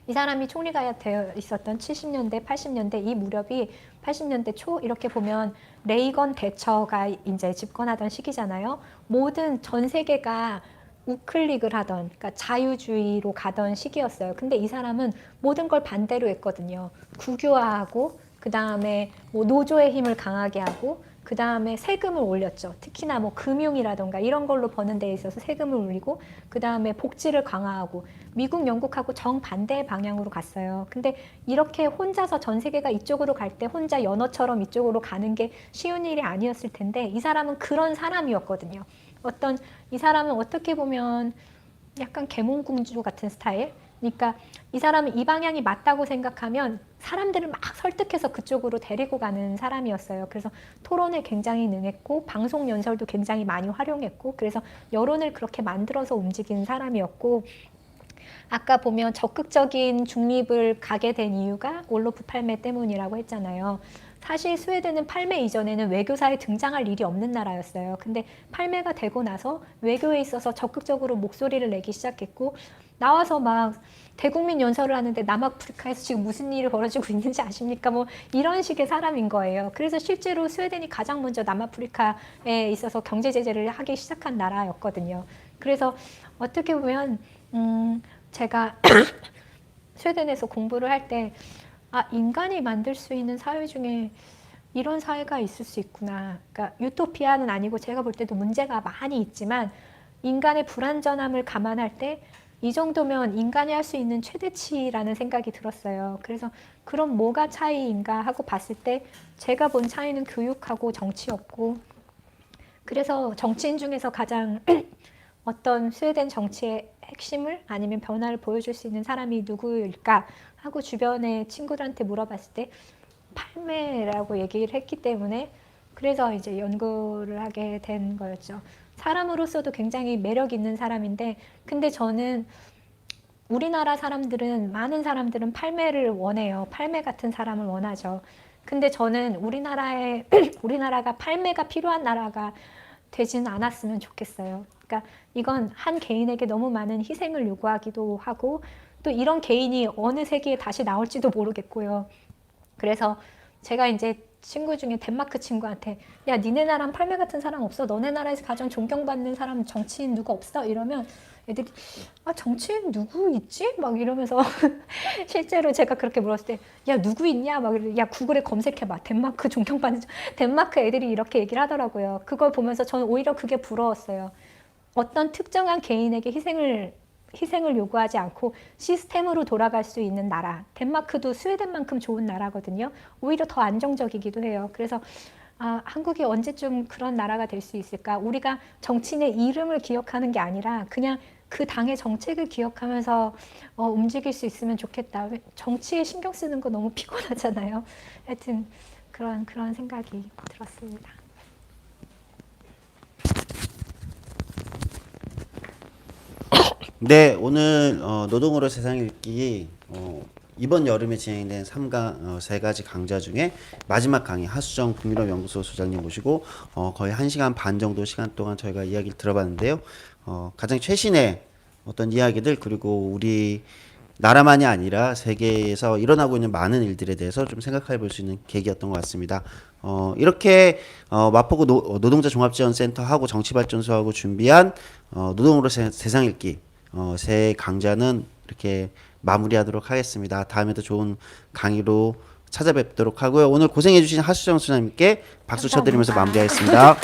Speaker 2: 이 사람이 총리가 되어 있었던 70년대, 80년대 이 무렵이 80년대 초 이렇게 보면 레이건 대처가 이제 집권하던 시기잖아요. 모든 전 세계가 우클릭을 하던, 그러니까 자유주의로 가던 시기였어요. 근데 이 사람은 모든 걸 반대로 했거든요. 국유화하고, 그 다음에 뭐 노조의 힘을 강하게 하고, 그 다음에 세금을 올렸죠. 특히나 뭐 금융이라던가 이런 걸로 버는 데 있어서 세금을 올리고, 그 다음에 복지를 강화하고, 미국, 영국하고 정반대의 방향으로 갔어요. 근데 이렇게 혼자서 전 세계가 이쪽으로 갈 때 혼자 연어처럼 이쪽으로 가는 게 쉬운 일이 아니었을 텐데, 이 사람은 그런 사람이었거든요. 이 사람은 어떻게 보면 약간 계몽공주 같은 스타일. 그러니까 이 사람은 이 방향이 맞다고 생각하면 사람들을 막 설득해서 그쪽으로 데리고 가는 사람이었어요. 그래서 토론에 굉장히 능했고 방송 연설도 굉장히 많이 활용했고 그래서 여론을 그렇게 만들어서 움직이는 사람이었고 아까 보면 적극적인 중립을 가게 된 이유가 올로프 팔메 때문이라고 했잖아요. 사실 스웨덴은 팔메 이전에는 외교사에 등장할 일이 없는 나라였어요. 근데 팔메가 되고 나서 외교에 있어서 적극적으로 목소리를 내기 시작했고 나와서 막 대국민 연설을 하는데 남아프리카에서 지금 무슨 일이 벌어지고 있는지 아십니까? 뭐 이런 식의 사람인 거예요. 그래서 실제로 스웨덴이 가장 먼저 남아프리카에 있어서 경제 제재를 하기 시작한 나라였거든요. 그래서 어떻게 보면 제가 스웨덴에서 공부를 할 때 인간이 만들 수 있는 사회 중에 이런 사회가 있을 수 있구나. 그러니까 유토피아는 아니고 제가 볼 때도 문제가 많이 있지만 인간의 불완전함을 감안할 때 이 정도면 인간이 할 수 있는 최대치라는 생각이 들었어요. 그래서 그럼 뭐가 차이인가 하고 봤을 때 제가 본 차이는 교육하고 정치였고 그래서 정치인 중에서 가장 어떤 스웨덴 정치의 핵심을 아니면 변화를 보여줄 수 있는 사람이 누구일까 하고 주변에 친구들한테 물어봤을 때 팔메라고 얘기를 했기 때문에 그래서 이제 연구를 하게 된 거였죠. 사람으로서도 굉장히 매력 있는 사람인데 근데 저는 우리나라 사람들은 많은 사람들은 팔메를 원해요. 팔메 같은 사람을 원하죠. 근데 저는 우리나라가 팔메가 필요한 나라가 되지는 않았으면 좋겠어요. 그러니까 이건 한 개인에게 너무 많은 희생을 요구하기도 하고 또 이런 개인이 어느 세기에 다시 나올지도 모르겠고요. 그래서 제가 이제 친구 중에 덴마크 친구한테 야 니네 나라는 팔메 같은 사람 없어? 너네 나라에서 가장 존경받는 사람 정치인 누구 없어? 이러면 애들이 정치인 누구 있지? 막 이러면서 실제로 제가 그렇게 물었을 때 야 누구 있냐? 막 야 구글에 검색해봐. 덴마크 존경받는 덴마크 애들이 이렇게 얘기를 하더라고요. 그걸 보면서 저는 오히려 그게 부러웠어요. 어떤 특정한 개인에게 희생을 요구하지 않고 시스템으로 돌아갈 수 있는 나라. 덴마크도 스웨덴만큼 좋은 나라거든요. 오히려 더 안정적이기도 해요. 그래서 한국이 언제쯤 그런 나라가 될 수 있을까? 우리가 정치인의 이름을 기억하는 게 아니라 그냥 그 당의 정책을 기억하면서 움직일 수 있으면 좋겠다. 정치에 신경 쓰는 거 너무 피곤하잖아요. 하여튼 그런 생각이 들었습니다.
Speaker 1: 네, 오늘 노동으로 세상 읽기 이번 여름에 진행된 3강 세 가지 강좌 중에 마지막 강의 하수정 북유럽 연구소 소장님 모시고 거의 1시간 반 정도 시간 동안 저희가 이야기를 들어봤는데요. 가장 최신의 어떤 이야기들 그리고 우리 나라만이 아니라 세계에서 일어나고 있는 많은 일들에 대해서 좀 생각해 볼 수 있는 계기였던 것 같습니다. 이렇게 마포구 노동자 종합지원센터하고 정치발전소하고 준비한 노동으로 세상 읽기 새 강좌는 이렇게 마무리하도록 하겠습니다. 다음에도 좋은 강의로 찾아뵙도록 하고요. 오늘 고생해주신 하수정 소장님께 박수 쳐드리면서 마무리하겠습니다.